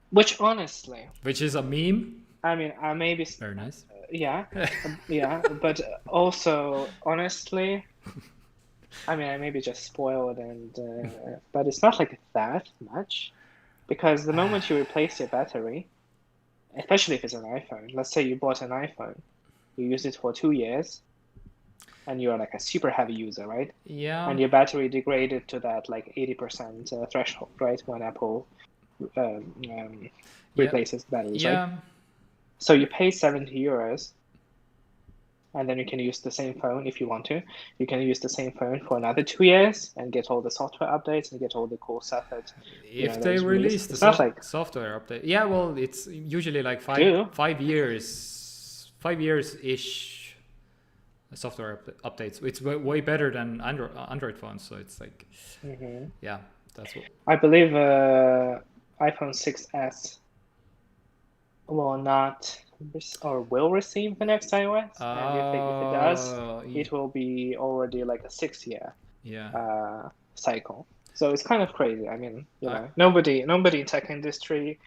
Which honestly, Which is a meme. I mean, I maybe Very nice. yeah, but also honestly, I mean, I maybe just spoiled and but it's not like that much because the moment you replace your battery, especially if it's an iPhone, let's say you bought an iPhone, you use it for 2 years, and you're like a super heavy user, right? Yeah. And your battery degraded to that like 80% threshold, right? When Apple replaces batteries, right? Yeah. So you pay 70 euros, and then you can use the same phone if you want to. You can use the same phone for another 2 years and get all the software updates and get all the cool stuff that If that they is released. release the It's not like software update, yeah, well, it's usually like do. 5 years ish software updates. It's way better than Android phones, so it's like, yeah, that's what I believe iPhone 6s will not or will receive the next iOS, and if it does, it will be already like a 6-year yeah. cycle. So it's kind of crazy. I mean, you know, nobody in tech industry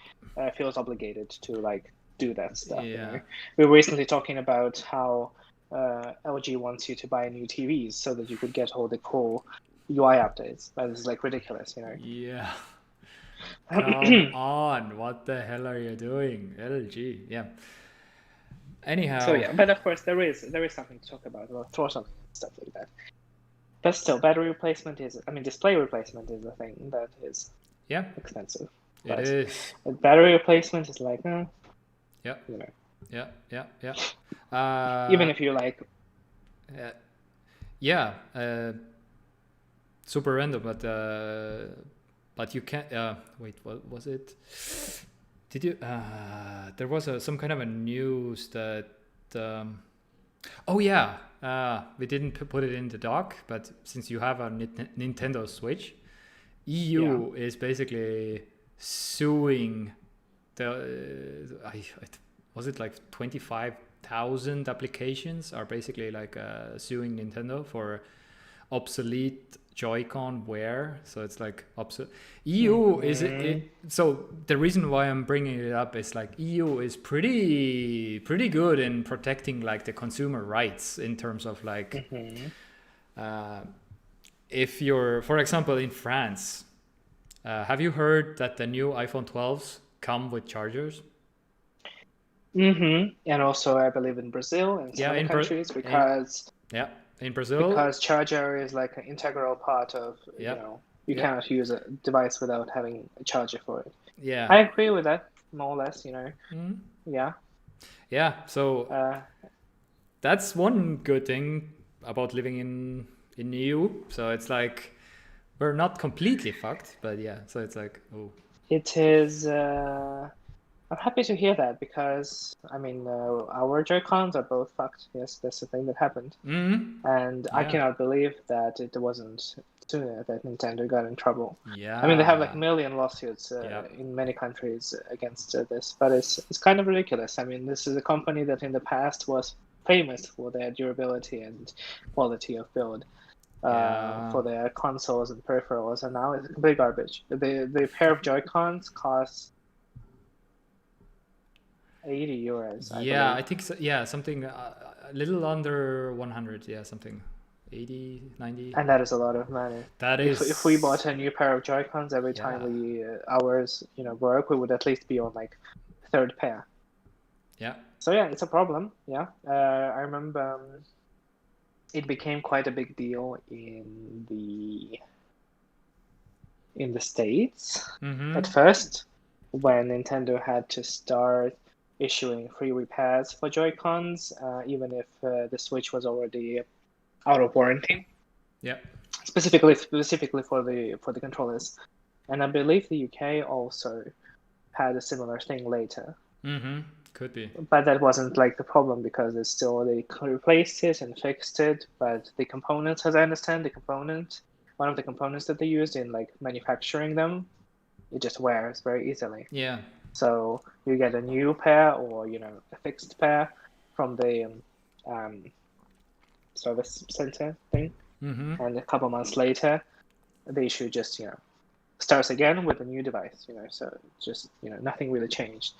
feels obligated to like do that stuff. You know? We were recently talking about how LG wants you to buy new TVs so that you could get all the cool UI updates. That is like ridiculous, you know. Yeah. Come on, what the hell are you doing, LG? Yeah. Anyhow. So yeah, but of course there is something to talk about. We'll throw something and stuff like that. But still, battery replacement display replacement is a thing that is expensive. It is. Battery replacement is like, yeah. You know. Yeah. Even if you like. Super random, but you can't. Wait, what was it? Did you? There was some kind of a news that. Oh yeah. We didn't put it in the doc, but since you have a Nintendo Switch, EU is basically suing was it like 25,000 applications are basically like suing Nintendo for obsolete Joy-Con wear. So it's like EU is it. So the reason why I'm bringing it up is like EU is pretty good in protecting like the consumer rights in terms of like if you're, for example, in France, have you heard that the new iPhone 12s come with chargers? And also I believe in Brazil and some other countries because in Brazil, because charger is like an integral part of you know, you cannot use a device without having a charger for it. I agree with that more or less, you know. So that's one good thing about living in EU. So it's like we're not completely fucked, but so it's like it is I'm happy to hear that because I mean our Joy-Cons are both fucked. Yes, that's the thing that happened. And I cannot believe that it wasn't sooner that Nintendo got in trouble. I mean, they have like a million lawsuits in many countries against this, but it's kind of ridiculous. I mean, this is a company that in the past was famous for their durability and quality of build for their consoles and peripherals, and now it's complete garbage. The pair of Joy-Cons costs 80 euros. I think so. Yeah, something a little under 100. Yeah, something 80, 90. And that is a lot of money. That is. If we bought a new pair of Joy-Cons every time ours broke, we would at least be on like third pair. Yeah. So it's a problem. Yeah. I remember it became quite a big deal in the States at first when Nintendo had to start issuing free repairs for Joy-Cons, even if the Switch was already out of warranty. Yeah. Specifically for the controllers, and I believe the UK also had a similar thing later. Could be. But that wasn't like the problem because they replaced it and fixed it. But the components, as I understand, one of the components that they used in like manufacturing them, it just wears very easily. Yeah. So you get a new pair or a fixed pair from the service center thing, and a couple months later, the issue just starts again with a new device. So just nothing really changed.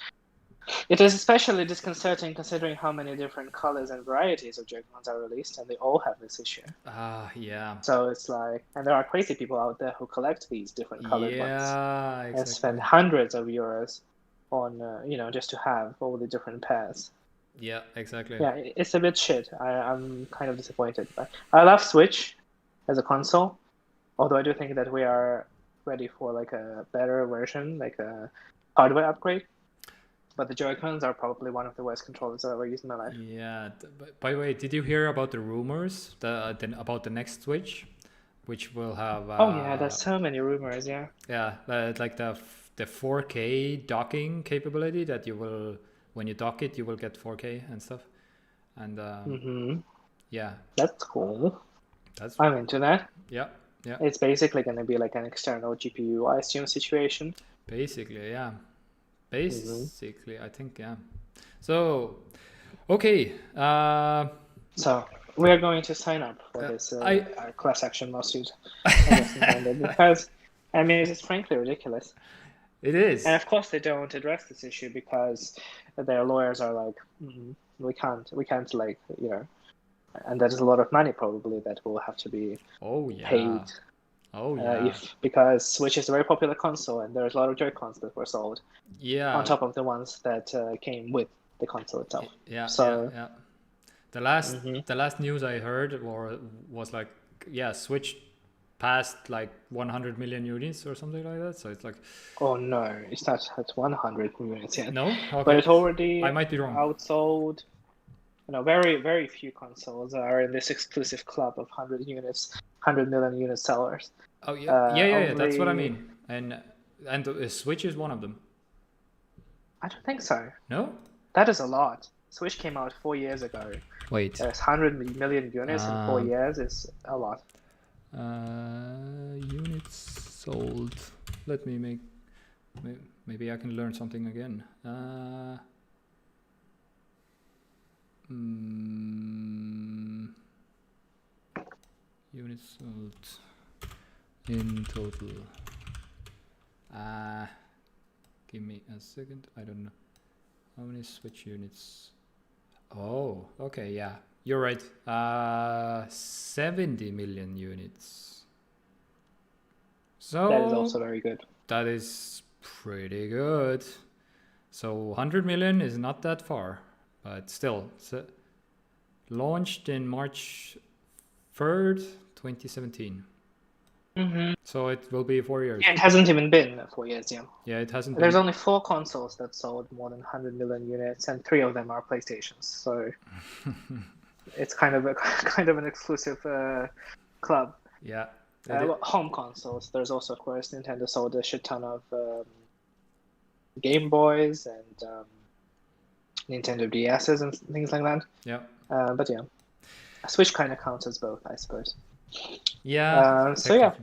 It is especially disconcerting considering how many different colors and varieties of Joy-Cons are released, and they all have this issue. Yeah. So it's like, and there are crazy people out there who collect these different colored ones Exactly. and spend hundreds of euros on, just to have all the different pairs. Yeah, exactly. Yeah, it's a bit shit. I'm kind of disappointed. But I love Switch as a console, although I do think that we are ready for like a better version, like a hardware upgrade. But the Joy-Cons are probably one of the worst controllers I've ever used in my life. Yeah. By the way, did you hear about the rumors about the next Switch, which will have? Oh yeah, there's so many rumors. Yeah. Yeah, like the 4K docking capability that you will, when you dock it, you will get 4K and stuff. And yeah, that's cool. That's I'm into that. Yeah. It's basically going to be like an external GPU, I assume, situation. Basically, yeah. Basically, I think, yeah. So, okay. So we are going to sign up for this class action lawsuit, because I mean it is frankly ridiculous. It is. And of course they don't address this issue because their lawyers are like, we can't like, and that is a lot of money probably that will have to be paid. Because Switch is a very popular console and there's a lot of Joy-Cons that were sold. Yeah. On top of the ones that came with the console itself. Yeah. So yeah. The last news I heard was like, yeah, Switch passed like 100 million units or something like that. So it's like, oh no, it's not at 100 units yet. No, okay. But it already I might be wrong. Outsold. Very, very few consoles are in this exclusive club of 100 million unit sellers. Oh yeah, yeah. That's what I mean. And the Switch is one of them. I don't think so. No? That is a lot. Switch came out 4 years ago. Wait. There's 100 million units in 4 years is a lot. Units sold. Let me maybe I can learn something again. Units sold in total. Give me a second. I don't know. How many Switch units? Oh, okay, yeah. You're right. 70 million units. So that is also very good. That is pretty good. So 100 million is not that far, but still. Launched in March 3rd, 2017. So it will be 4 years. Yeah, it hasn't even been 4 years, yeah. Yeah, it hasn't. There's only 4 consoles that sold more than 100 million units, and 3 of them are PlayStations. So it's kind of an exclusive club. Yeah. Home consoles. There's also, of course, Nintendo sold a shit ton of Game Boys and Nintendo DSs and things like that. Yeah. But yeah, Switch kind of counts as both, I suppose. Yeah. So yeah.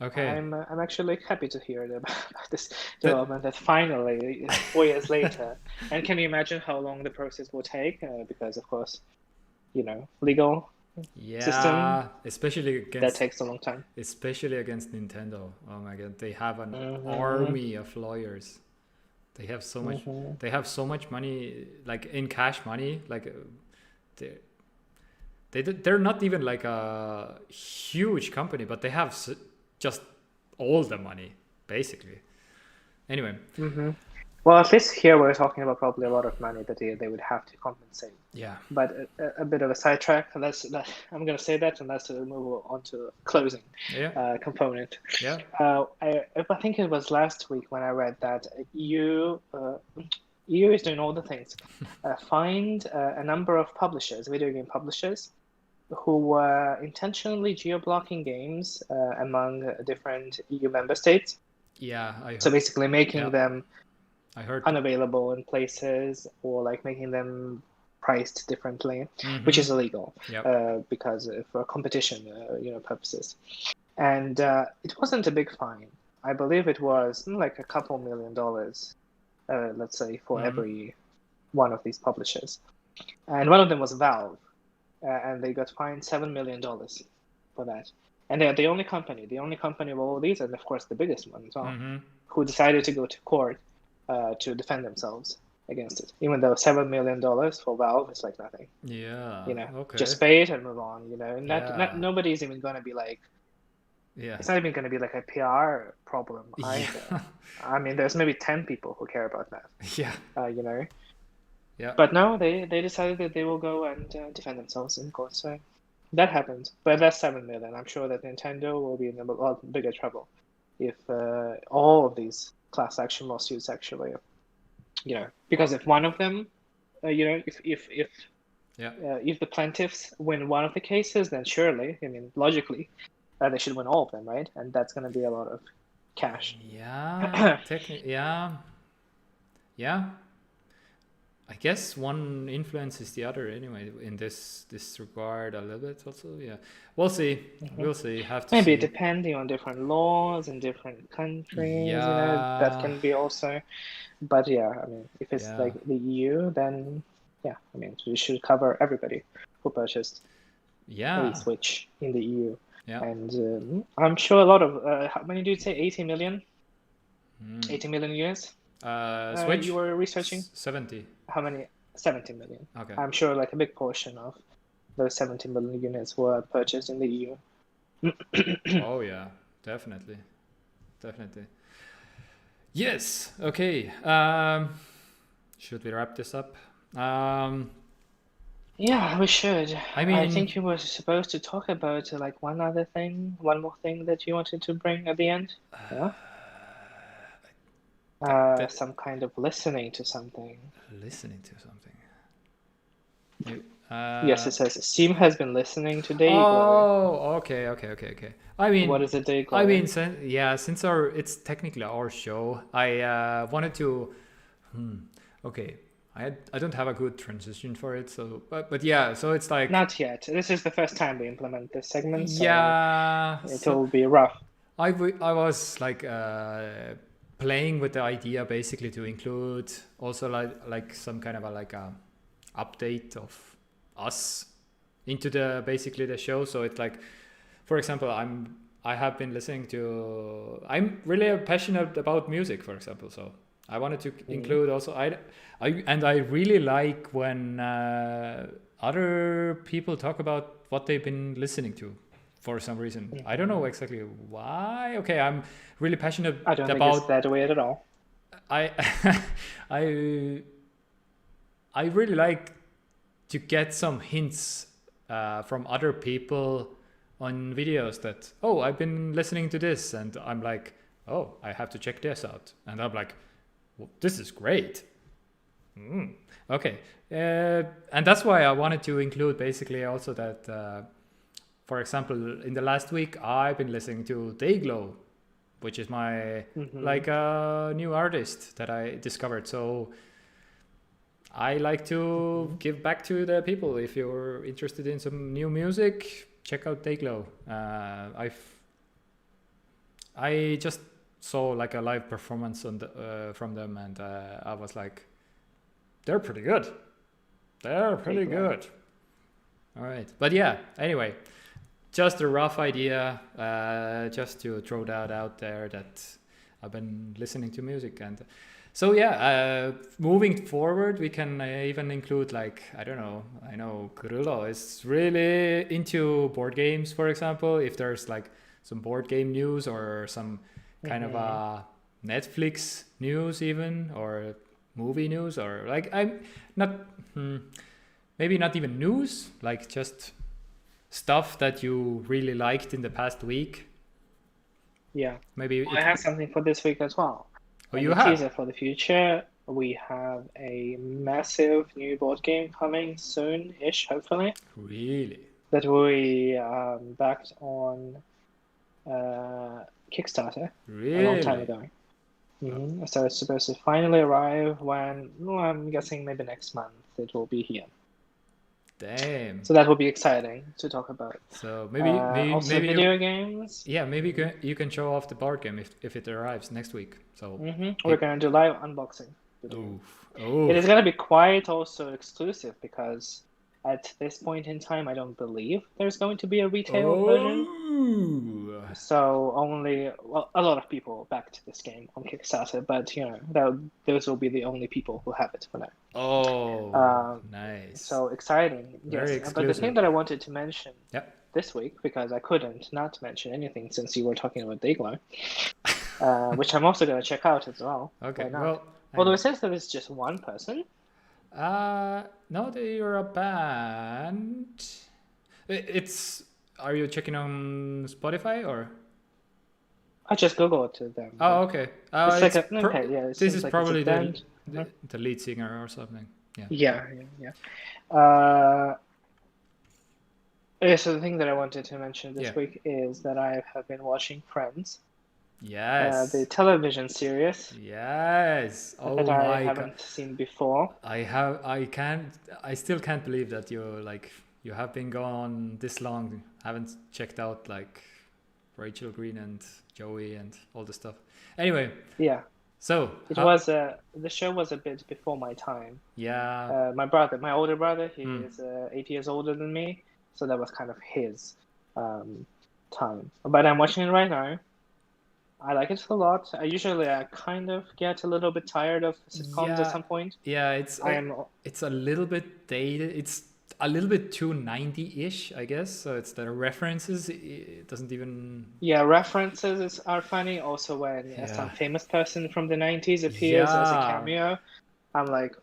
Okay. I'm actually happy to hear about this development that finally, 4 years later. And can you imagine how long the process will take? Because of course, legal system. Especially against that takes a long time. Especially against Nintendo. Oh my god, they have an army of lawyers. They have so much. They have so much money, like in cash money. Like they're not even like a huge company, but they have just all the money basically. Anyway. Well, at least here we're talking about probably a lot of money that they would have to compensate. Yeah. But a bit of a sidetrack. I'm going to say that, and let's move on to closing component. Yeah. I think it was last week when I read that EU is doing all the things. Find a number of publishers, video game publishers, who were intentionally geo-blocking games among different EU member states. Yeah. So basically making them I heard unavailable in places, or like making them priced differently, which is illegal because for competition purposes. And it wasn't a big fine. I believe it was like a couple $1 million, let's say, for every one of these publishers. And one of them was Valve, and they got fined $7 million for that. And they're the only company of all of these, and of course the biggest one as well, who decided to go to court to defend themselves against it. Even though $7 million for Valve is like nothing. Yeah. You know, Okay. just pay it and move on. You know, Yeah. nobody's even gonna be like. Yeah. It's not even going to be like a PR problem either. Yeah. I mean, there's maybe 10 people who care about that. Yeah. You know. Yeah. But no, they decided that they will go and defend themselves in court. So that happened. But that's 7 million. I'm sure that Nintendo will be in a lot bigger trouble if all of these class action lawsuits actually, because if one of them, if the plaintiffs win one of the cases, then surely, I mean, logically, they should win all of them, right? And that's going to be a lot of cash. Yeah. Technically, yeah. Yeah. I guess one influences the other anyway in this regard a little bit also. Yeah, we'll see. We'll see. Have to maybe see. depending on different laws in different countries, Yeah. that can be also. But yeah, I mean, if it's Yeah. like the EU, then yeah, I mean, we should cover everybody who purchased Yeah. a Switch in the EU. Yeah. And I'm sure a lot of how many did you say? 80 million? 80 million units? Switch? You were researching? 70. How many? 70 million. Okay. I'm sure like a big portion of those 70 million units were purchased in the EU. Oh yeah, definitely. Definitely. Yes. Okay. Should we wrap this up? Yeah, we should. I mean, I think you were supposed to talk about like one more thing that you wanted to bring at the end. Yeah. Some kind of listening to something. Listening to something. Yes, it says Siim has been listening to Dayglow. Oh, okay. I mean, what is a Dayglow? I mean, since it's technically our show, I wanted to. Okay, I don't have a good transition for it, so but yeah, so it's like not yet. This is the first time we implement this segment, so yeah, it'll be rough. I was like playing with the idea basically to include also like some kind of a update of us into basically the show. So it's like, for example, I have been listening to. I'm really passionate about music, for example. So I wanted to include also I really like when other people talk about what they've been listening to. For some reason, I don't know exactly why. Okay, I'm really passionate I don't think it's that weird at all. I really like to get some hints from other people on videos that, oh, I've been listening to this, and I'm like, oh, I have to check this out, and I'm like, well, this is great. Okay, and that's why I wanted to include basically also that. For example, in the last week, I've been listening to Dayglow, which is my like a new artist that I discovered. So I like to give back to the people. If you're interested in some new music, check out Dayglow. I just saw like a live performance on from them, and I was like, they're pretty good. They're pretty good. All right, but yeah. Anyway. Just a rough idea, just to throw that out there that I've been listening to music. And so, yeah, moving forward, we can even include like, I don't know, I know Kyrylo is really into board games, for example. If there's like some board game news or some kind of a Netflix news even, or movie news, or like, I'm not, maybe not even news, like just stuff that you really liked in the past week. Yeah. Maybe I have something for this week as well. Oh, you have? Teaser for the future. We have a massive new board game coming soon-ish, hopefully. Really? That we backed on Kickstarter a long time ago. So it's supposed to finally arrive when, I'm guessing maybe next month it will be here. Damn. So that will be exciting to talk about. So also maybe video games. Yeah, maybe you can show off the board game if it arrives next week. So We're gonna do live unboxing. It is oh, gonna be quite also exclusive because at this point in time, I don't believe there's going to be a retail version. So only a lot of people backed this game on Kickstarter, but those will be the only people who have it for now. Oh, nice. So exciting. Very Yes. exclusive. But the thing that I wanted to mention Yep. this week, because I couldn't not mention anything since you were talking about Dayglow, which I'm also going to check out as well. Okay. Why not? Well, although it says that it's just one person. No, you're a band. It's. Are you checking on Spotify or? I just googled them. Oh, okay. It's like this is like probably the lead singer or something. Yeah. So the thing that I wanted to mention this week is that I have been watching Friends. Yes. The television series. Yes. Oh that my I haven't seen before. I still can't believe that you have been gone this long. Haven't checked out like Rachel Green and Joey and all the stuff. Anyway. Yeah. So the show was a bit before my time. Yeah. My older brother, he is 8 years older than me, so that was kind of his time. But I'm watching it right now. I like it a lot. I kind of get a little bit tired of sitcoms at some point. Yeah, it's a little bit dated. It's a little bit too 90-ish, I guess. So it's the references. It doesn't even. Yeah, references are funny. Also, when some famous person from the 90s appears as a cameo, I'm like,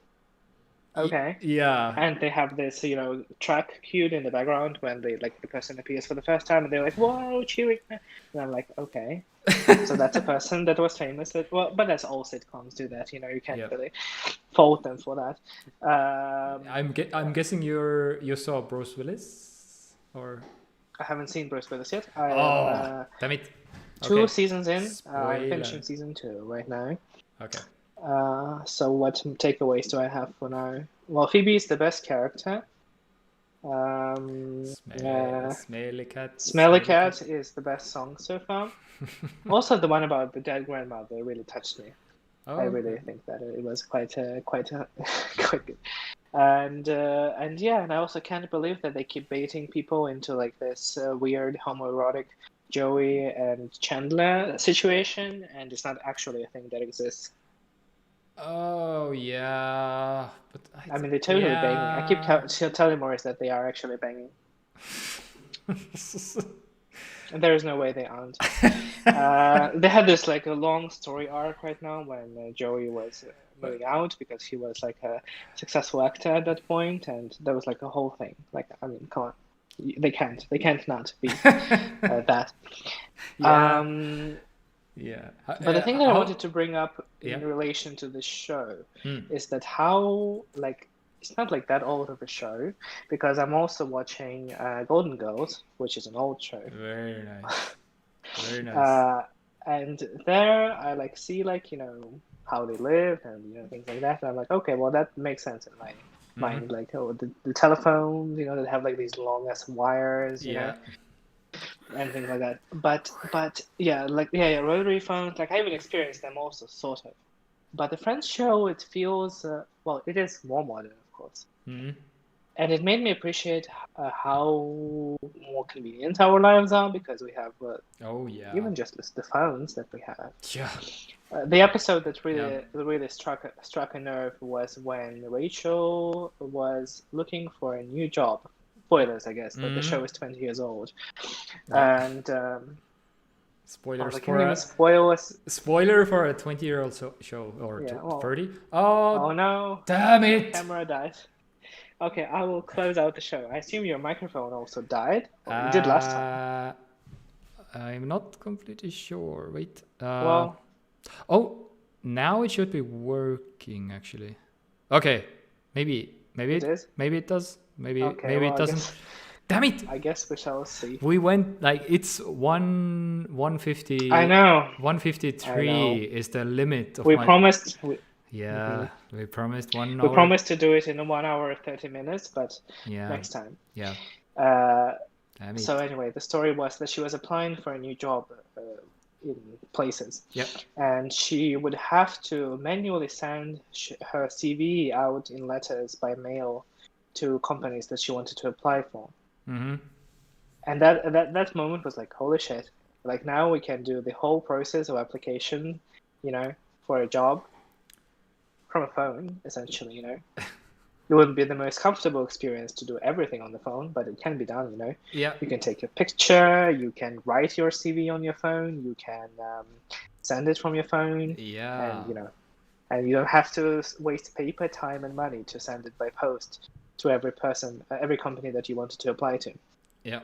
okay. Yeah. And they have this, track cued in the background when the person appears for the first time, and they're like, "Whoa, cheering!" And I'm like, okay. So that's a person that was famous. But that's all sitcoms do that. You can't really fault them for that. I'm guessing you saw Bruce Willis, or I haven't seen Bruce Willis yet. Damn it! Two seasons in. I'm finishing season 2 right now. Okay. So what takeaways do I have for now? Well, Phoebe is the best character. Smelly Cat. Smelly Cat is the best song so far. Also, the one about the dead grandmother really touched me. I really think that it was quite good. And I also can't believe that they keep baiting people into like this weird homoerotic Joey and Chandler situation, and it's not actually a thing that exists. Oh yeah, but I mean they're totally banging. I keep telling Maurice that they are actually banging. And there is no way they aren't. They had this like a long story arc right now when Joey was moving out because he was like a successful actor at that point, and there was like a whole thing. Like, I mean, come on, they can't not be that. Yeah. But the thing that I wanted to bring up in relation to this show is that how it's not like that old of a show, because I'm also watching Golden Girls, which is an old show. Very nice. Very nice. And there I see how they live and things like that. And I'm like, okay, well that makes sense in my mind. Like the telephones, that have like these long ass wires, and things like that. But rotary phones. Like I even experienced them also, sort of. But the Friends show, it feels it is more modern, of course. And it made me appreciate how more convenient our lives are, because we have even just the phones that we have. Yeah. The episode that really struck a nerve was when Rachel was looking for a new job. Spoilers, I guess, but the show is 20 years old. And spoilers spoiler for a 20-year-old show or 30. Oh no! Damn it! The camera died. Okay, I will close out the show. I assume your microphone also died. You did last time. I'm not completely sure. Wait. Well. Oh, now it should be working actually. Okay, maybe it is. Maybe it does. Maybe it doesn't. Damn it! I guess we shall see. We went it's 150. I know. 153 is the limit of promised. Yeah, we promised 1 We hour. promised to do it in 1 hour 30 minutes, but Yeah. next time. Yeah. Damn it. So anyway, the story was that she was applying for a new job in places. Yep. And she would have to manually send her CV out in letters by mail to companies that she wanted to apply for. Mm-hmm. And that moment was like, holy shit. Like now we can do the whole process of application, for a job from a phone, essentially, It wouldn't be the most comfortable experience to do everything on the phone, but it can be done, Yeah. You can take your picture, you can write your CV on your phone, you can send it from your phone. Yeah. And you don't have to waste paper, time, and money to send it by post to every person, every company that you wanted to apply to. Yeah.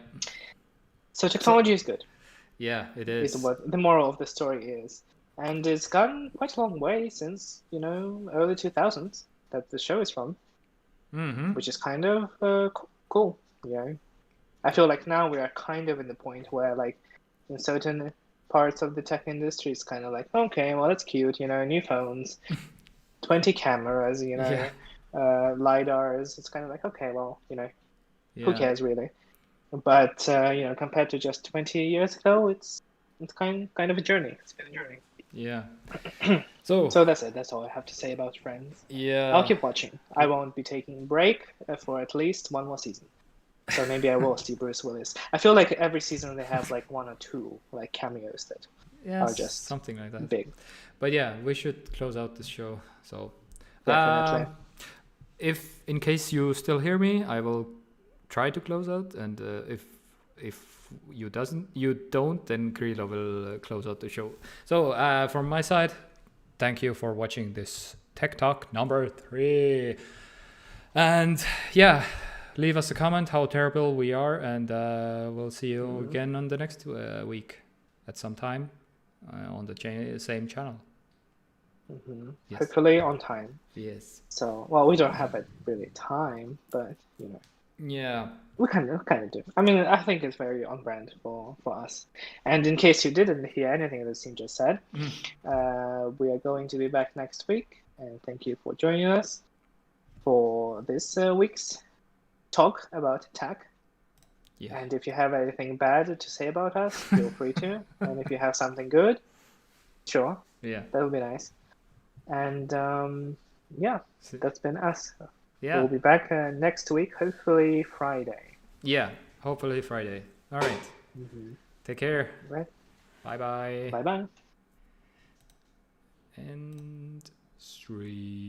So technology is good. Yeah, it is. Is what the moral of the story is. And it's gone quite a long way since, early 2000s that the show is from. Mm-hmm. Which is kind of cool, I feel like now we are kind of in the point where, like, in certain parts of the tech industry, it's kind of like, okay, well, that's cute, new phones, 20 cameras, Yeah. LiDARs. It's kind of like, okay, well, who Yeah. cares really? But compared to just 20 years ago, it's kind of a journey. It's been a journey. Yeah. So that's it. That's all I have to say about Friends. Yeah. I'll keep watching. I won't be taking a break for at least one more season. So maybe I will see Bruce Willis. I feel like every season they have like 1 or 2 like cameos that are just something like that. big. But yeah, we should close out this show. So Definitely. if in case you still hear me, I will try to close out, and if you don't, then Kyrylo will close out the show. So from my side, thank you for watching this Tech Talk number 3. And yeah, leave us a comment how terrible we are, and we'll see you again on the next week at some time on the same channel. Yes. Hopefully on time. Yes. So, well, we don't have a really time, but yeah, we kind of do. I mean, I think it's very on brand for us. And in case you didn't hear anything that Siim just said, we are going to be back next week. And thank you for joining us for this week's talk about tech. Yeah. And if you have anything bad to say about us, feel free to. And if you have something good, sure. Yeah, that would be nice. And yeah, that's been us. Yeah, we'll be back next week, hopefully Friday. Yeah, hopefully Friday. All right. Take care. Right. Bye-bye. Bye-bye. And 3.